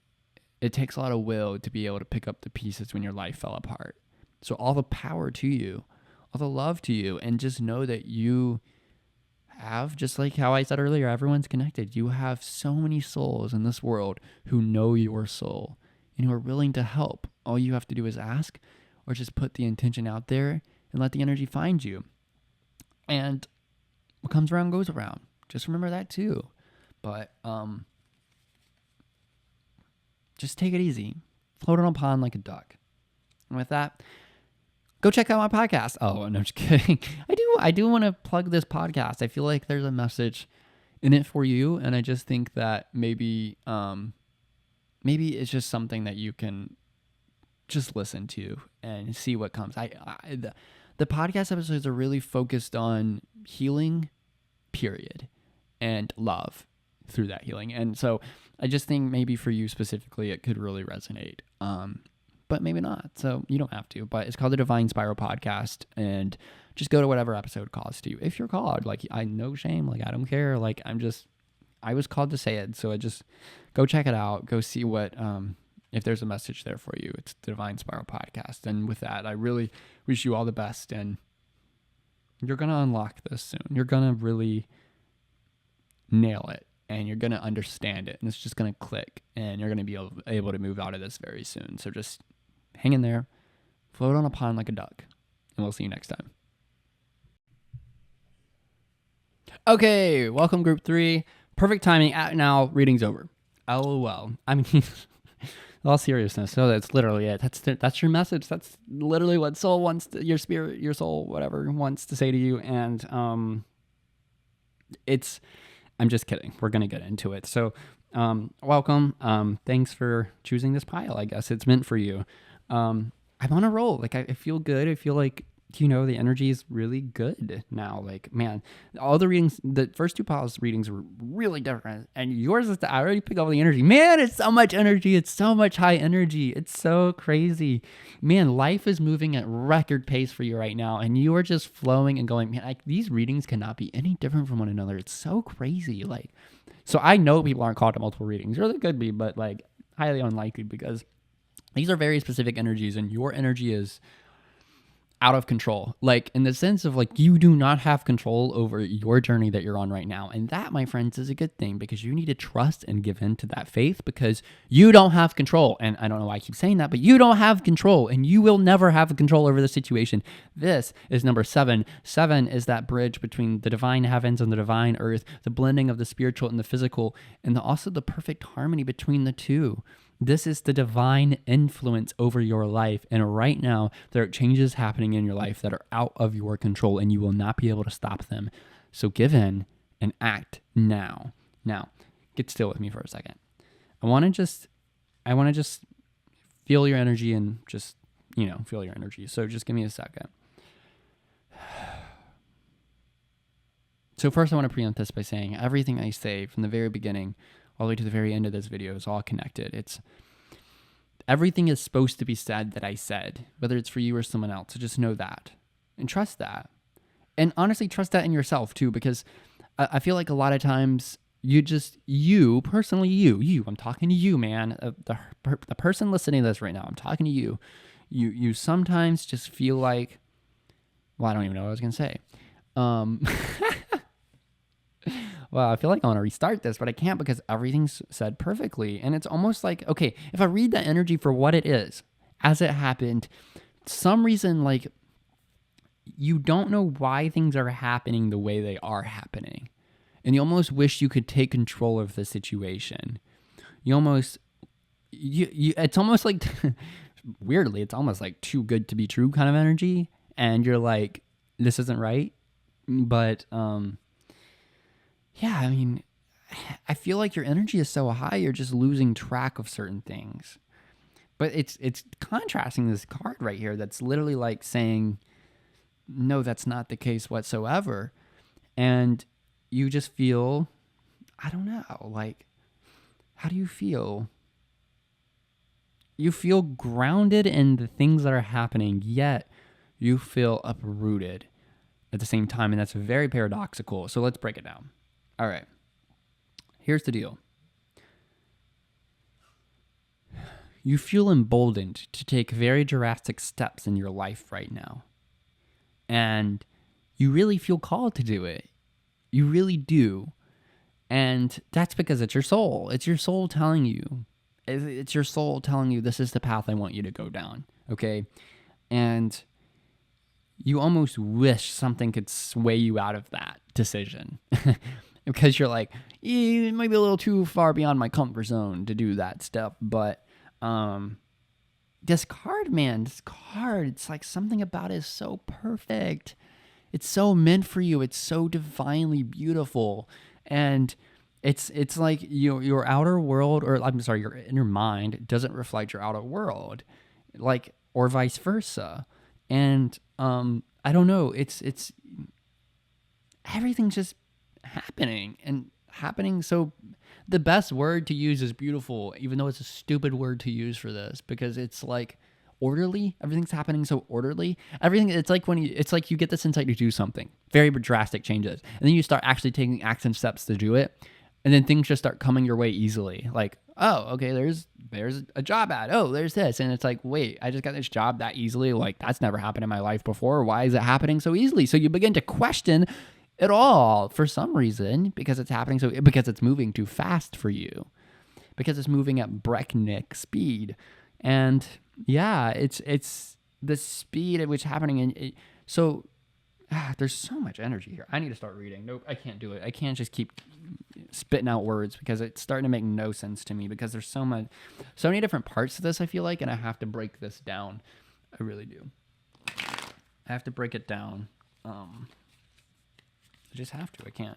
it takes a lot of will to be able to pick up the pieces when your life fell apart. So all the power to you, all the love to you, and just know that you have, just like how I said earlier, everyone's connected. You have so many souls in this world who know your soul and who are willing to help. All you have to do is ask or just put the intention out there and let the energy find you. And what comes around goes around. Just remember that too. But just take it easy. Float on a pond like a duck. And with that, go check out my podcast. Oh, no, I'm just kidding. I do want to plug this podcast. I feel like there's a message in it for you. And I just think that maybe it's just something that you can just listen to and see what comes. The podcast episodes are really focused on healing, period, and love through that healing. And so I just think maybe for you specifically, it could really resonate. But maybe not. So you don't have to. But it's called the Divine Spiral Podcast. And just go to whatever episode calls to you. If you're called, like, I no shame. Like, I don't care. Like, I was called to say it. So I just go check it out. Go see what, if there's a message there for you. It's the Divine Spiral Podcast. And with that, I really wish you all the best. And you're going to unlock this soon. You're going to really nail it. and you're going to understand it, and it's just going to click, and you're going to be able to move out of this very soon. So just hang in there, float on a pond like a duck, and we'll see you next time. Okay, welcome group 3. Perfect timing. Now reading's over. LOL. I mean, all seriousness. So that's literally it. That's your message. That's literally what soul wants to, your spirit, your soul, whatever wants to say to you. And I'm just kidding. We're gonna get into it. So welcome. Thanks for choosing this pile. I guess it's meant for you. I'm on a roll. Like I feel good. I feel like, the energy is really good now. Like, man, all the readings, the first 2 piles readings were really different. And yours is I already pick up the energy. Man, it's so much energy. It's so much high energy. It's so crazy. Man, life is moving at record pace for you right now. And you are just flowing and going, man, like these readings cannot be any different from one another. It's so crazy. Like, so I know people aren't called to multiple readings, or they could be, but like highly unlikely, because these are very specific energies, and your energy is out of control, like in the sense of like you do not have control over your journey that you're on right now. And that, my friends, is a good thing, because you need to trust and give in to that faith, because you don't have control. And I don't know why I keep saying that, but you don't have control, and you will never have control over the situation. This is number 7. 7 is that bridge between the divine heavens and the divine earth, the blending of the spiritual and the physical, and also the perfect harmony between the two. This is the divine influence over your life. And right now, there are changes happening in your life that are out of your control, and you will not be able to stop them. So give in and act now. Now, get still with me for a second. I want to just feel your energy, and just, feel your energy. So just give me a second. So first, I want to preempt this by saying everything I say from the very beginning all the way to the very end of this video is all connected. Everything is supposed to be said that I said, whether it's for you or someone else. So just know that and trust that. And honestly, trust that in yourself too, because I feel like a lot of times you personally, I'm talking to you, man, the person listening to this right now, I'm talking to you. You sometimes just feel like, well, I don't even know what I was going to say. Well, I feel like I want to restart this, but I can't, because everything's said perfectly. And it's almost like, okay, if I read that energy for what it is, as it happened, some reason, like, you don't know why things are happening the way they are happening. And you almost wish you could take control of the situation. It's almost like, weirdly, it's almost like too good to be true kind of energy. And you're like, this isn't right. But, yeah, I mean, I feel like your energy is so high, you're just losing track of certain things. But it's contrasting this card right here that's literally like saying, no, that's not the case whatsoever. And you just feel, I don't know, like, how do you feel? You feel grounded in the things that are happening, yet you feel uprooted at the same time. And that's very paradoxical. So let's break it down. All right, here's the deal. You feel emboldened to take very drastic steps in your life right now. And you really feel called to do it. You really do. And that's because it's your soul. It's your soul telling you. It's your soul telling you, this is the path I want you to go down, okay? And you almost wish something could sway you out of that decision. Because you're like, it might be a little too far beyond my comfort zone to do that stuff. But this card, it's like something about it is so perfect. It's so meant for you. It's so divinely beautiful. And it's like your outer world, or I'm sorry, your inner mind doesn't reflect your outer world, like, or vice versa. And I don't know, it's everything's just happening. So the best word to use is beautiful, even though it's a stupid word to use for this, because it's like orderly. Everything's happening so orderly. It's like you get this insight to do something, very drastic changes, and then you start actually taking action steps to do it, and then things just start coming your way easily. Like, oh, okay, there's a job ad. Oh, there's this. And it's like, wait, I just got this job that easily. Like, that's never happened in my life before. Why is it happening so easily? So you begin to question at all for some reason, because it's happening because it's moving too fast for you, because it's moving at breakneck speed. And yeah, it's the speed at which it's happening. So there's so much energy here. I need to start reading. Nope, I can't do it. I can't just keep spitting out words because it's starting to make no sense to me, because there's so many different parts to this, I feel like, and I have to break this down. I really do. I have to break it down. I just have to. I can't.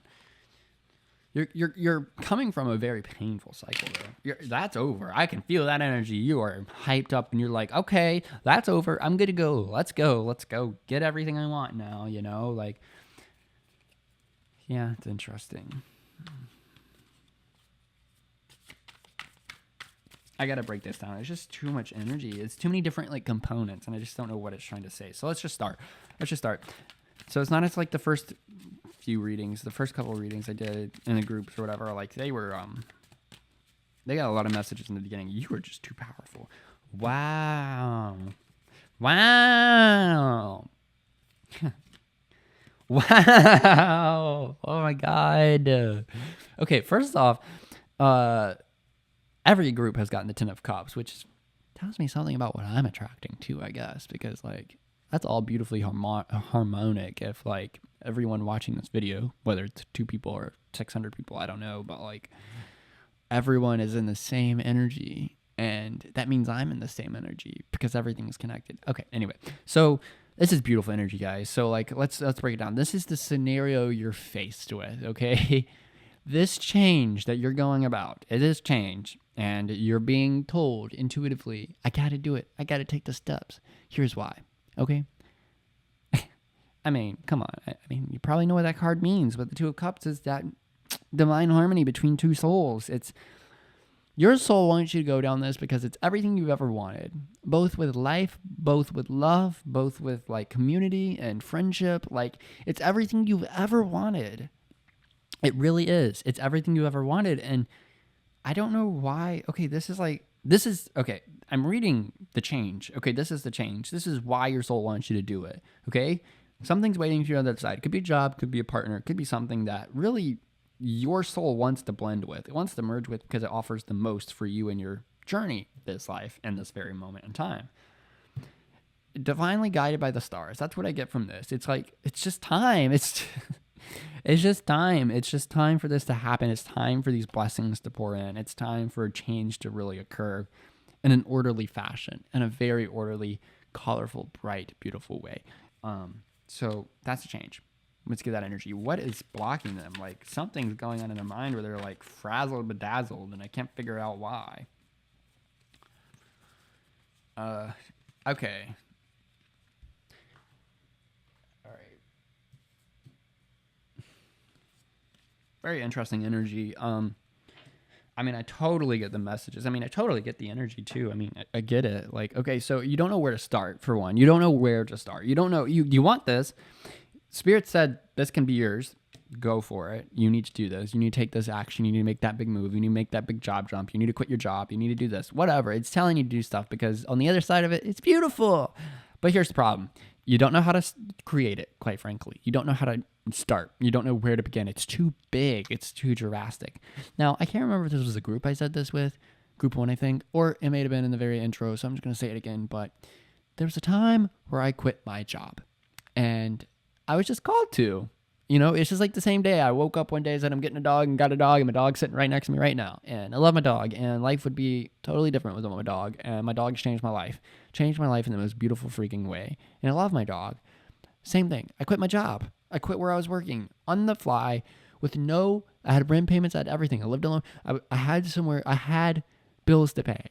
You're coming from a very painful cycle though. That's over. I can feel that energy. You are hyped up and you're like, okay, that's over. I'm good to go. Let's go. Get everything I want now, like, yeah, it's interesting. I gotta break this down. It's just too much energy. It's too many different like components, and I just don't know what it's trying to say. So let's just start. So it's not as like the first few readings, the first couple of readings I did in the groups or whatever. Like they got a lot of messages in the beginning. You were just too powerful. Wow. Wow. Oh my God. Okay, first off, every group has gotten the Ten of Cups, which tells me something about what I'm attracting to, I guess, because like that's all beautifully harmonic. If like everyone watching this video, whether it's 2 people or 600 people, I don't know, but like everyone is in the same energy, and that means I'm in the same energy because everything is connected. Okay, anyway, so this is beautiful energy, guys. So like let's break it down. This is the scenario you're faced with, okay? This change that you're going about, it is change, and you're being told intuitively, I gotta do it. I gotta take the steps. Here's why, okay? I mean, come on. I mean, you probably know what that card means, but the Two of Cups is that divine harmony between 2 souls. It's your soul wants you to go down this because it's everything you've ever wanted, both with life, both with love, both with like community and friendship. Like it's everything you've ever wanted. It really is. It's everything you ever wanted. And I don't know why. Okay, okay. I'm reading the change. Okay, this is the change. This is why your soul wants you to do it. Okay, something's waiting for you on the other side. It could be a job, could be a partner, it could be something that really your soul wants to blend with. It wants to merge with because it offers the most for you in your journey, this life, and this very moment in time. Divinely guided by the stars. That's what I get from this. It's like, it's just time. It's just time. It's just time for this to happen. It's time for these blessings to pour in. It's time for a change to really occur in an orderly fashion, in a very orderly, colorful, bright, beautiful way. So that's a change. Let's get that energy. What is blocking them? Like something's going on in their mind where they're like frazzled, bedazzled, and I can't figure out why. Okay. All right. Very interesting energy. I mean, I totally get the messages. I mean, I totally get the energy too. I mean, I get it. Like, okay, so you don't know where to start, for one. You don't know where to start. You don't know, you want this. Spirit said, this can be yours. Go for it. You need to do this. You need to take this action. You need to make that big move. You need to make that big job jump. You need to quit your job. You need to do this. Whatever. It's telling you to do stuff because on the other side of it, it's beautiful. But here's the problem. You don't know how to create it, quite frankly. You don't know how to start. You don't know where to begin. It's too big. It's too drastic. Now, I can't remember if this was a group I said this with, group 1, I think, or it may have been in the very intro, so I'm just going to say it again. But there was a time where I quit my job, and I was just called to. You know, it's just like the same day. I woke up one day, said I'm getting a dog, and got a dog, and my dog's sitting right next to me right now. And I love my dog, and life would be totally different without my dog. And my dog's changed my life in the most beautiful freaking way. And I love my dog. Same thing. I quit my job. I quit where I was working on the fly with I had rent payments, I had everything. I lived alone. I had bills to pay.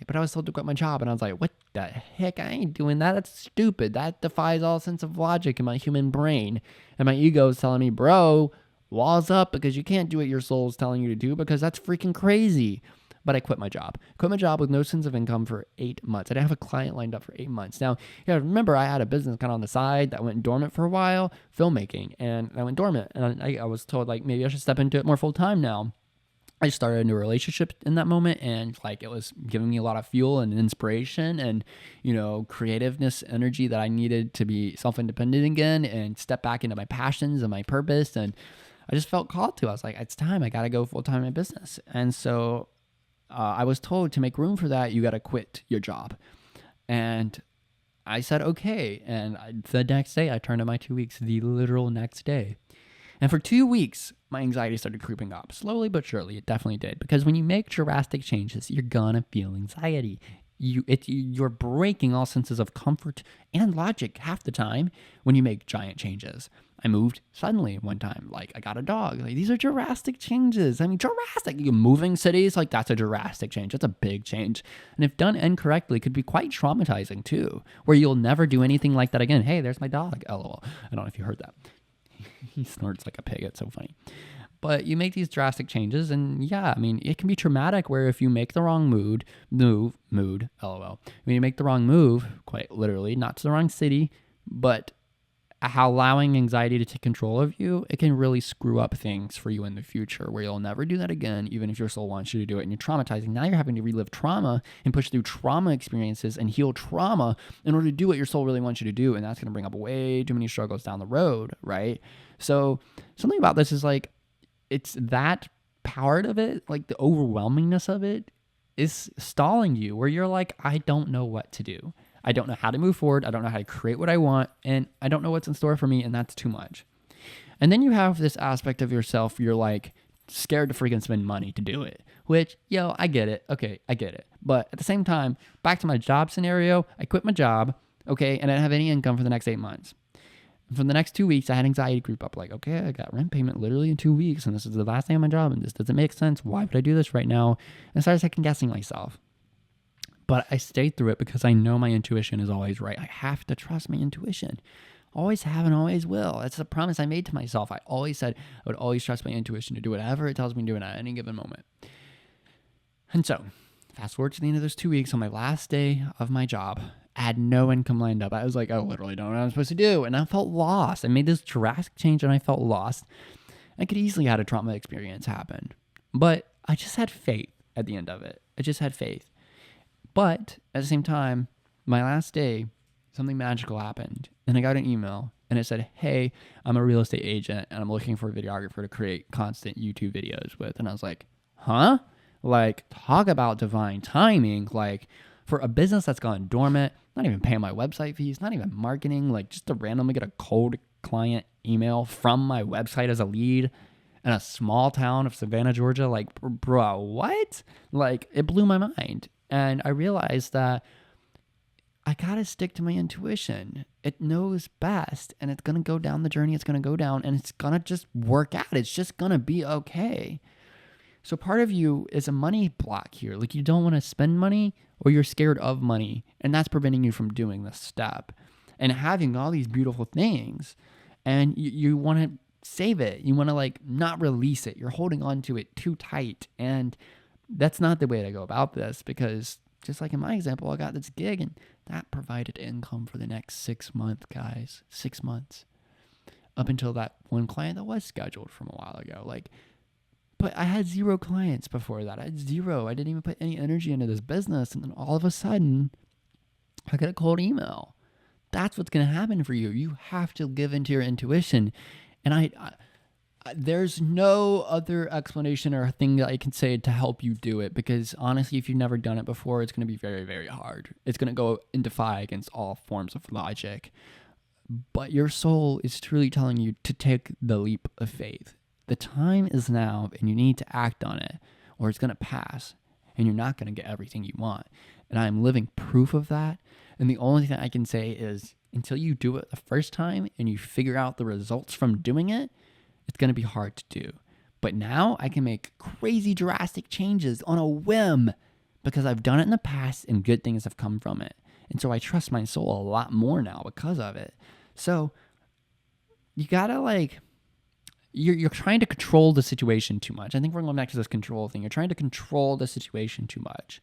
But I was told to quit my job. And I was like, what the heck? I ain't doing that. That's stupid. That defies all sense of logic in my human brain. And my ego is telling me, bro, walls up because you can't do what your soul is telling you to do because that's freaking crazy. But I quit my job. With no sense of income for 8 months. I didn't have a client lined up for 8 months. Now, remember, I had a business kind of on the side that went dormant for a while, filmmaking, and I went dormant. And I was told, like, maybe I should step into it more full time now. I started a new relationship in that moment, and like it was giving me a lot of fuel and inspiration and, creativeness, energy that I needed to be self-independent again and step back into my passions and my purpose. And I just felt called to. I was like, it's time. I got to go full time in business. And so I was told to make room for that, you got to quit your job. And I said, okay. And the next day, I turned in my 2 weeks, the literal next day. And for 2 weeks, my anxiety started creeping up. Slowly but surely, it definitely did. Because when you make drastic changes, you're gonna feel anxiety. You're breaking all senses of comfort and logic half the time when you make giant changes. I moved suddenly one time. Like, I got a dog. Like, these are drastic changes. I mean, drastic. Moving cities, like, that's a drastic change. That's a big change. And if done incorrectly, could be quite traumatizing, too, where you'll never do anything like that again. Hey, there's my dog. LOL. I don't know if you heard that. He snorts like a pig. It's so funny. But you make these drastic changes, and yeah, I mean, it can be traumatic where if you make the wrong mood, LOL. When you make the wrong move, quite literally, not to the wrong city, but how allowing anxiety to take control of you, it can really screw up things for you in the future where you'll never do that again, even if your soul wants you to do it and you're traumatizing. Now you're having to relive trauma and push through trauma experiences and heal trauma in order to do what your soul really wants you to do. And that's going to bring up way too many struggles down the road, right? So something about this is like, it's that part of it, like the overwhelmingness of it is stalling you where you're like, I don't know what to do. I don't know how to move forward. I don't know how to create what I want. And I don't know what's in store for me. And that's too much. And then you have this aspect of yourself. You're like scared to freaking spend money to do it, which, I get it. Okay, I get it. But at the same time, back to my job scenario, I quit my job. Okay. And I didn't have any income for the next 8 months. For the next 2 weeks, I had anxiety creep up. Like, okay, I got rent payment literally in 2 weeks. And this is the last day of my job. And this doesn't make sense. Why would I do this right now? And I started second guessing myself. But I stayed through it because I know my intuition is always right. I have to trust my intuition. Always have and always will. That's a promise I made to myself. I always said I would always trust my intuition to do whatever it tells me to do at any given moment. And so, fast forward to the end of those 2 weeks on my last day of my job, I had no income lined up. I was like, I literally don't know what I'm supposed to do. And I felt lost. I made this drastic change and I felt lost. I could easily have a trauma experience happen. But I just had faith at the end of it. I just had faith. But at the same time, my last day, something magical happened. And I got an email and it said, hey, I'm a real estate agent and I'm looking for a videographer to create constant YouTube videos with. And I was like, huh? Like, talk about divine timing. Like, for a business that's gone dormant, not even paying my website fees, not even marketing, like just to randomly get a cold client email from my website as a lead in a small town of Savannah, Georgia. Like, bro, what? Like, it blew my mind. And I realized that I got to stick to my intuition. It knows best, and it's going to go down the journey it's going to go down, and it's going to just work out. It's just going to be okay. So part of you is a money block here. Like, you don't want to spend money, or you're scared of money, and that's preventing you from doing this step and having all these beautiful things. And you want to save it. You want to like not release it. You're holding on to it too tight. And that's not the way to go about this, because just like in my example, I got this gig and that provided income for the next 6 months, guys. 6 months. Up until that one client that was scheduled from a while ago. Like, but I had 0 clients before that. I had 0. I didn't even put any energy into this business. And then all of a sudden, I get a cold email. That's what's going to happen for you. You have to give into your intuition. And I there's no other explanation or thing that I can say to help you do it, because honestly, if you've never done it before, it's going to be very, very hard. It's going to go and defy against all forms of logic. But your soul is truly telling you to take the leap of faith. The time is now, and you need to act on it, or it's going to pass, and you're not going to get everything you want. And I'm living proof of that. And the only thing I can say is, until you do it the first time and you figure out the results from doing it, it's going to be hard to do. But now I can make crazy drastic changes on a whim because I've done it in the past and good things have come from it. And so I trust my soul a lot more now because of it. So you got to you're trying to control the situation too much. I think we're going back to this control thing. You're trying to control the situation too much.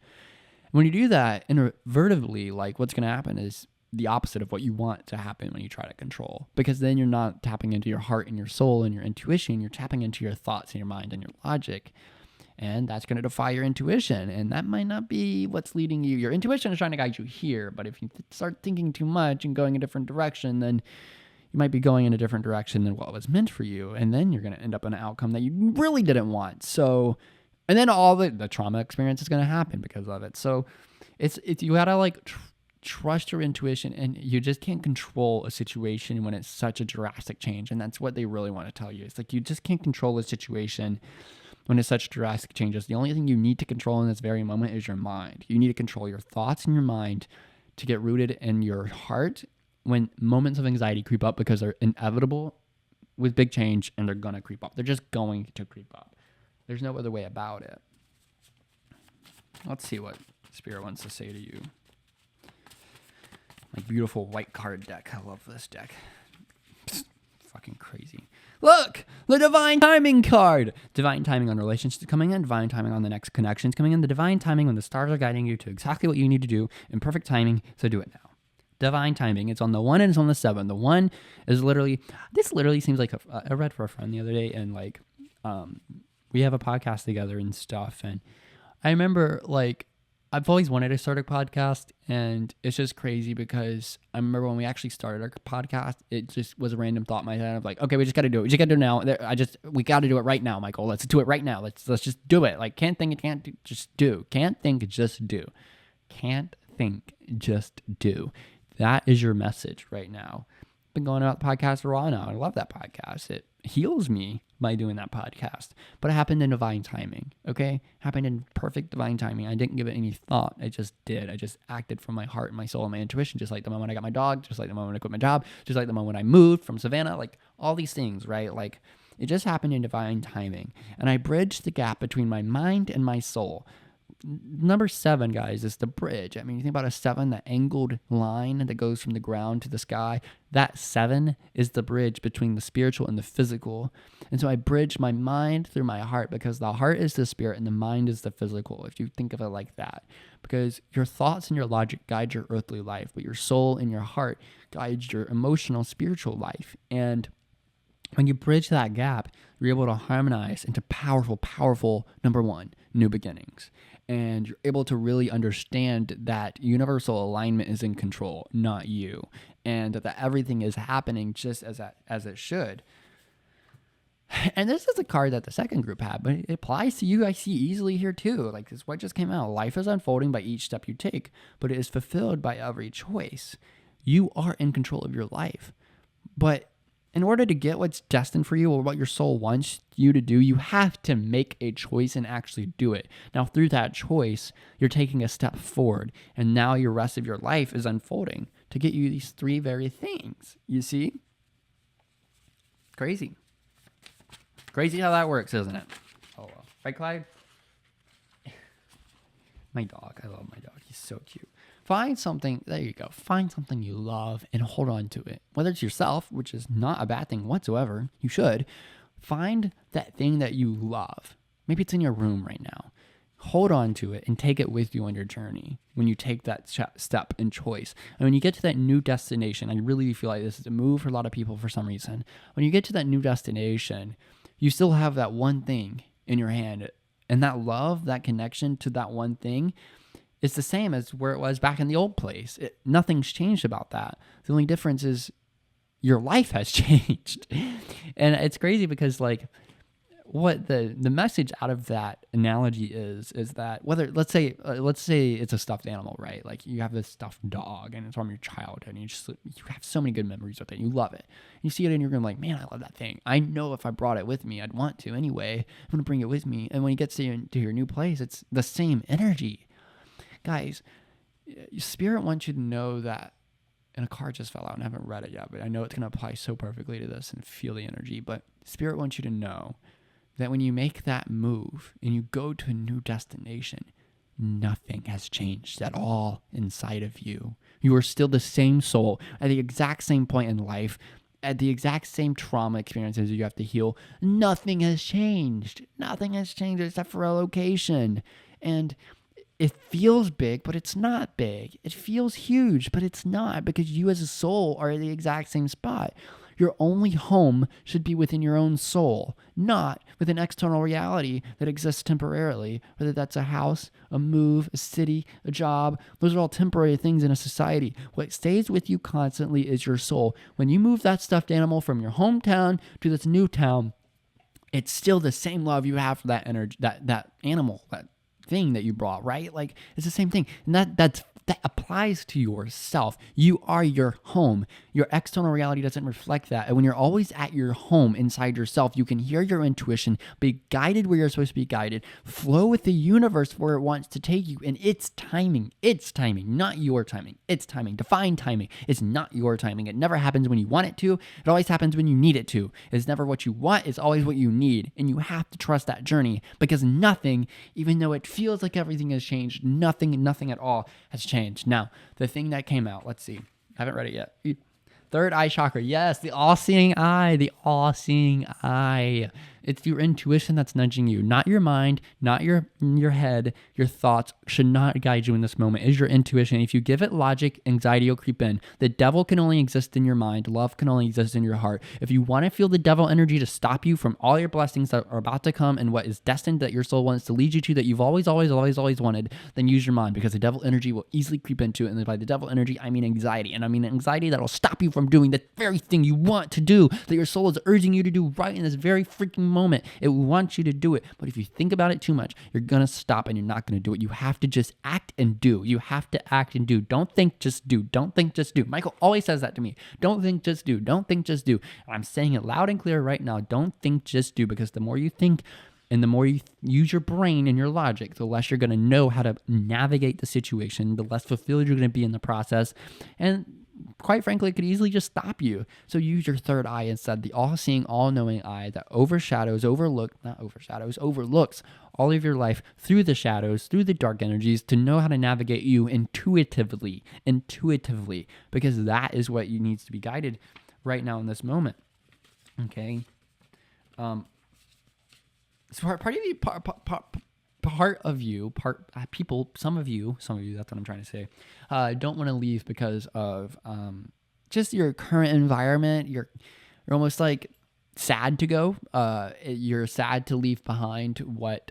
When you do that inadvertently, what's going to happen is the opposite of what you want to happen when you try to control, because then you're not tapping into your heart and your soul and your intuition. You're tapping into your thoughts and your mind and your logic. And that's going to defy your intuition. And that might not be what's leading you. Your intuition is trying to guide you here. But if you start thinking too much and going a different direction, then you might be going in a different direction than what was meant for you. And then you're going to end up in an outcome that you really didn't want. So, and then all the trauma experience is going to happen because of it. So it's you got to like trust your intuition, and you just can't control a situation when it's such a drastic change. And that's what they really want to tell you. It's like you just can't control a situation when it's such drastic changes. The only thing you need to control in this very moment is your mind. You need to control your thoughts and your mind to get rooted in your heart when moments of anxiety creep up, because they're inevitable with big change, and they're going to creep up. They're just going to creep up. There's no other way about it. Let's see what Spirit wants to say to you. My beautiful white card deck. I love this deck. It's fucking crazy. Look! The divine timing card! Divine timing on relationships coming in. Divine timing on the next connections coming in. The divine timing when the stars are guiding you to exactly what you need to do in perfect timing. So do it now. Divine timing. It's on the 1 and it's on the 7. The 1 is literally... This literally seems like... I read for a friend the other day, and like... we have a podcast together and stuff, and I remember like... I've always wanted to start a podcast, and it's just crazy because I remember when we actually started our podcast, it just was a random thought in my head of like, okay, we just got to do it. We just got to do it now. We got to do it right now, Michael. Let's do it right now. Let's just do it. Like, can't think, can't do, just do. Can't think, just do. Can't think, just do. That is your message right now. Been going about the podcast for a while now. I love that podcast. It heals me by doing that podcast. But it happened in divine timing, okay? Happened in perfect divine timing. I didn't give it any thought. I just did. I just acted from my heart and my soul and my intuition, just like the moment I got my dog, just like the moment I quit my job, just like the moment I moved from Savannah, like all these things, right? Like it just happened in divine timing. And I bridged the gap between my mind and my soul. Number 7, guys, is the bridge. I mean, you think about a 7, that angled line that goes from the ground to the sky. That 7 is the bridge between the spiritual and the physical. And so I bridge my mind through my heart, because the heart is the spirit and the mind is the physical, if you think of it like that. Because your thoughts and your logic guide your earthly life, but your soul and your heart guides your emotional, spiritual life. And when you bridge that gap, you're able to harmonize into powerful, powerful, number 1, new beginnings. And you're able to really understand that universal alignment is in control, not you. And that everything is happening just as it should. And this is a card that the second group had, but it applies to you, I see easily here too. Like this, what just came out. Life is unfolding by each step you take, but it is fulfilled by every choice. You are in control of your life. But in order to get what's destined for you or what your soul wants you to do, you have to make a choice and actually do it. Now, through that choice, you're taking a step forward, and now your rest of your life is unfolding to get you these 3 very things. You see? Crazy. Crazy how that works, isn't it? Oh, well. Right, Clyde? My dog. I love my dog. He's so cute. Find something, there you go. Find something you love and hold on to it. Whether it's yourself, which is not a bad thing whatsoever, you should. Find that thing that you love. Maybe it's in your room right now. Hold on to it and take it with you on your journey when you take that step and choice. And when you get to that new destination, I really feel like this is a move for a lot of people for some reason. When you get to that new destination, you still have that one thing in your hand. And that love, that connection to that one thing, it's the same as where it was back in the old place. Nothing's changed about that. The only difference is your life has changed. And it's crazy because like what the message out of that analogy is that whether let's say it's a stuffed animal, right? Like you have this stuffed dog and it's from your childhood and you have so many good memories with it. You love it. You see it and you're going to like, man, I love that thing. I know if I brought it with me, I'd want to anyway. I'm going to bring it with me. And when you get to your new place, it's the same energy. Guys, Spirit wants you to know that, and a card just fell out and I haven't read it yet, but I know it's going to apply so perfectly to this and feel the energy. But Spirit wants you to know that when you make that move and you go to a new destination, nothing has changed at all inside of you. You are still the same soul at the exact same point in life, at the exact same trauma experiences you have to heal. Nothing has changed. Nothing has changed except for a location. And it feels big, but it's not big. It feels huge, but it's not, because you as a soul are at the exact same spot. Your only home should be within your own soul, not with an external reality that exists temporarily, whether that's a house, a move, a city, a job. Those are all temporary things in a society. What stays with you constantly is your soul. When you move that stuffed animal from your hometown to this new town, it's still the same love you have for that energy, that animal, that thing that you brought, right? Like, it's the same thing. And that applies to yourself. You are your home. Your external reality doesn't reflect that. And when you're always at your home inside yourself, you can hear your intuition, be guided where you're supposed to be guided, flow with the universe where it wants to take you. And it's timing, not your timing. It's timing, divine timing. It's not your timing. It never happens when you want it to. It always happens when you need it to. It's never what you want. It's always what you need. And you have to trust that journey, because nothing, even though it feels like everything has changed, nothing at all has changed. Now, the thing that came out, let's see. I haven't read it yet. Third eye chakra. Yes, the all-seeing eye. The all-seeing eye. It's your intuition that's nudging you, not your mind, not your head. Your thoughts should not guide you in this moment. It's your intuition. If you give it logic, anxiety will creep in. The devil can only exist in your mind. Love can only exist in your heart. If you want to feel the devil energy to stop you from all your blessings that are about to come and what is destined that your soul wants to lead you to, that you've always wanted, then use your mind, because the devil energy will easily creep into it. And by the devil energy, I mean anxiety. And I mean anxiety that will stop you from doing the very thing you want to do, that your soul is urging you to do right in this very freaking moment. It wants you to do it. But if you think about it too much, you're going to stop and you're not going to do it. You have to just act and do. You have to act and do. Don't think, just do. Don't think, just do. Michael always says that to me. Don't think, just do. Don't think, just do. And I'm saying it loud and clear right now. Don't think, just do. Because the more you think and the more you use your brain and your logic, the less you're going to know how to navigate the situation, the less fulfilled you're going to be in the process. And quite frankly, it could easily just stop you. So use your third eye instead, the all-seeing, all-knowing eye that overlooks all of your life through the shadows, through the dark energies, to know how to navigate you intuitively, because that is what you needs to be guided right now in this moment. Okay. So some of you, that's what I'm trying to say, don't want to leave because of just your current environment. You're almost like sad to go. You're sad to leave behind what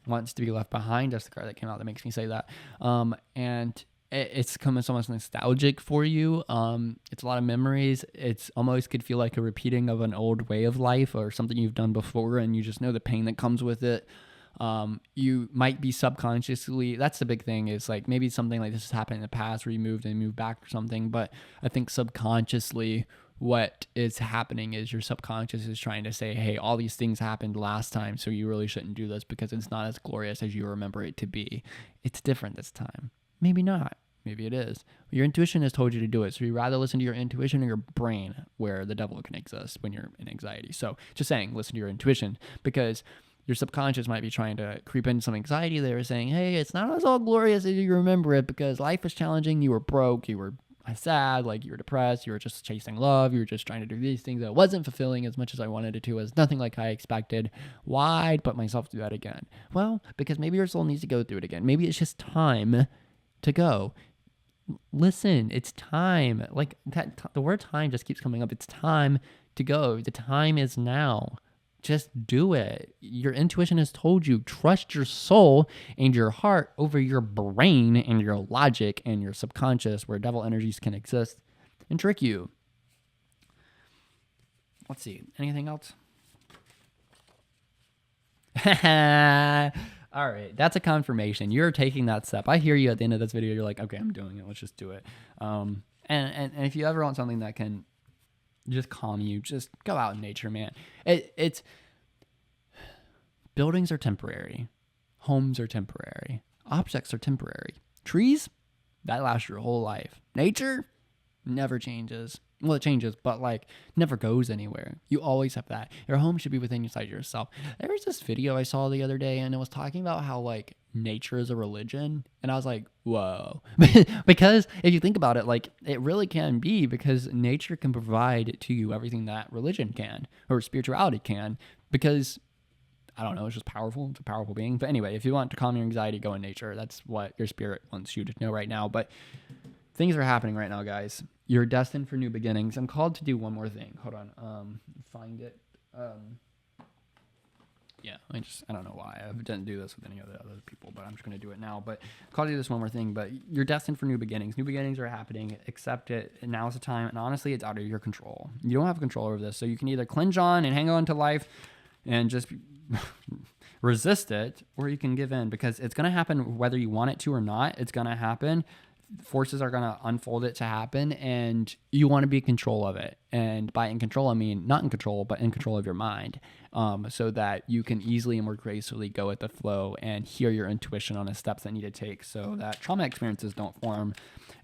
wants to be left behind. That's the card that came out that makes me say that. And it's almost nostalgic for you. It's a lot of memories. It's almost could feel like a repeating of an old way of life or something you've done before, and you just know the pain that comes with it. You might be subconsciously, that's the big thing, is like maybe something like this has happened in the past where you moved back or something, but I think subconsciously what is happening is your subconscious is trying to say, hey, all these things happened last time, so you really shouldn't do this because it's not as glorious as you remember it to be. It's different this time. Maybe not. Maybe it is. Your intuition has told you to do it. So you rather listen to your intuition or your brain, where the devil can exist when you're in anxiety. So just saying, listen to your intuition, because your subconscious might be trying to creep in some anxiety there, saying, hey, it's not as all glorious as you remember it, because life is challenging. You were broke. You were sad. Like, you were depressed. You were just chasing love. You were just trying to do these things that wasn't fulfilling as much as I wanted it to. It was nothing like I expected. Why'd put myself through that again? Well, because maybe your soul needs to go through it again. Maybe it's just time to go. Listen, it's time. Like that, the word time just keeps coming up. It's time to go. The time is now. Just do it. Your intuition has told you, trust your soul and your heart over your brain and your logic and your subconscious, where devil energies can exist and trick you. Let's see. Anything else? All right, that's a confirmation. You're taking that step. I hear you at the end of this video. You're like, okay, I'm doing it. Let's just do it. And if you ever want something that can just calm you, just go out in nature, man. It's buildings are temporary. Homes are temporary. Objects are temporary. Trees, that lasts your whole life. Nature never changes. Well, it changes, but like never goes anywhere. You always have that. Your home should be within inside yourself. There was this video I saw the other day, and it was talking about how like nature is a religion, and I was like, whoa. Because if you think about it, like it really can be, because nature can provide to you everything that religion can or spirituality can, because I don't know, it's just powerful. It's a powerful being. But anyway, if you want to calm your anxiety, go in nature. That's what your spirit wants you to know right now. But things are happening right now, guys. You're destined for new beginnings. I'm called to do one more thing. Hold on. Find it. Yeah, I don't know why. I didn't do this with any other people, but I'm just going to do it now. But I'll do this one more thing. But you're destined for new beginnings. New beginnings are happening. Accept it. And now's the time. And honestly, it's out of your control. You don't have control over this. So you can either clinch on and hang on to life and just resist it, or you can give in, because it's going to happen whether you want it to or not. It's going to happen. Forces are going to unfold it to happen, and you want to be in control of it. And by in control, I mean not in control, but in control of your mind, so that you can easily and more gracefully go with the flow and hear your intuition on the steps that need to take, so that trauma experiences don't form.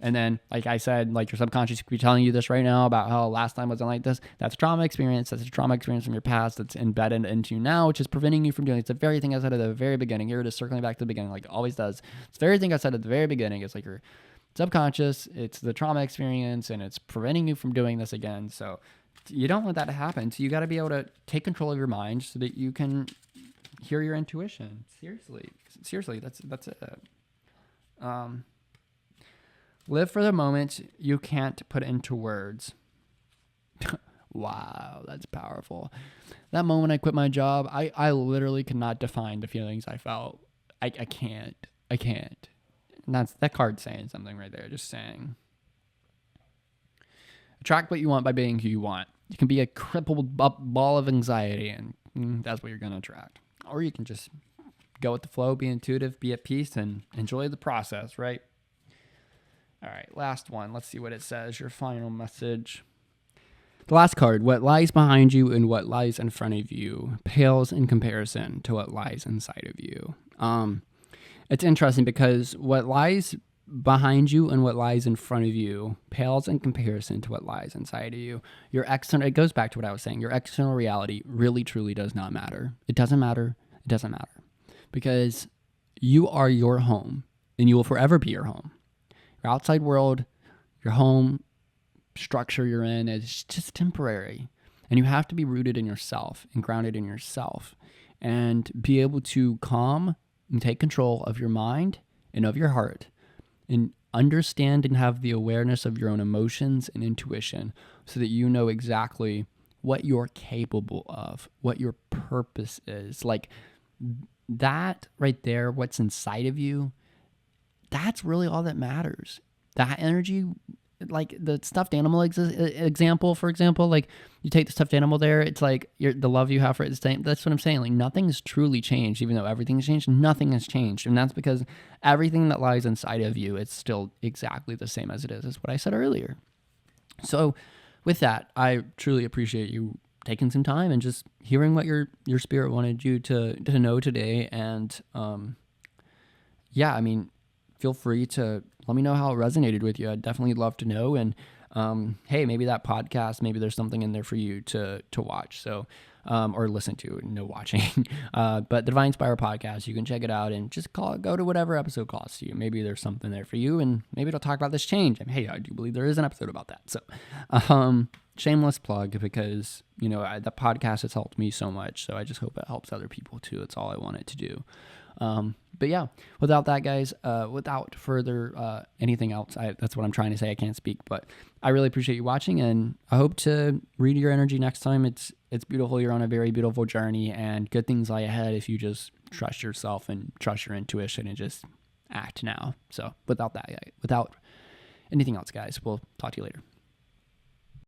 And then, like I said, like your subconscious could be telling you this right now about how last time wasn't like this. That's a trauma experience. That's a trauma experience from your past that's embedded into you now, which is preventing you from doing it. It's the very thing I said at the very beginning. Here it is, circling back to the beginning, like it always does. It's the very thing I said at the very beginning. It's like your subconscious, it's the trauma experience, and it's preventing you from doing this again. So you don't want that to happen. So you got to be able to take control of your mind so that you can hear your intuition. Seriously, that's it. Live for the moment you can't put into words. Wow, that's powerful. That moment I quit my job, I literally cannot define the feelings I felt. I can't. And that card's saying something right there, just saying. Attract what you want by being who you want. You can be a crippled ball of anxiety, and that's what you're going to attract. Or you can just go with the flow, be intuitive, be at peace, and enjoy the process, right? All right, last one. Let's see what it says. Your final message. The last card, what lies behind you and what lies in front of you pales in comparison to what lies inside of you. It's interesting because what lies behind you and what lies in front of you pales in comparison to what lies inside of you. Your external, it goes back to what I was saying. Your external reality really, truly does not matter. It doesn't matter. It doesn't matter, because you are your home, and you will forever be your home. Your outside world, your home structure you're in, is just temporary, and you have to be rooted in yourself and grounded in yourself, and be able to calm and take control of your mind and of your heart, and understand and have the awareness of your own emotions and intuition, so that you know exactly what you're capable of, what your purpose is. Like that right there, what's inside of you, that's really all that matters. That energy, like the stuffed animal example, for example, like you take the stuffed animal there, it's like the love you have for it is the same. That's what I'm saying. Like nothing's truly changed, even though everything's changed. Nothing has changed, and that's because everything that lies inside of you, it's still exactly the same as it is. Is what I said earlier. So, with that, I truly appreciate you taking some time and just hearing what your spirit wanted you to know today. And yeah, I mean, feel free to let me know how it resonated with you. I'd definitely love to know. And hey, maybe that podcast, maybe there's something in there for you to watch. So, or listen to, no watching. But the Divine Spiral podcast, you can check it out and just go to whatever episode calls to you. Maybe there's something there for you, and maybe it'll talk about this change. And hey, I do believe there is an episode about that. So, shameless plug, because, the podcast has helped me so much. So I just hope it helps other people too. It's all I want it to do. But yeah, without that, guys, without further anything else, that's what I'm trying to say. I can't speak, but I really appreciate you watching, and I hope to read your energy next time. It's beautiful. You're on a very beautiful journey, and good things lie ahead if you just trust yourself and trust your intuition and just act now. So without anything else, guys, we'll talk to you later.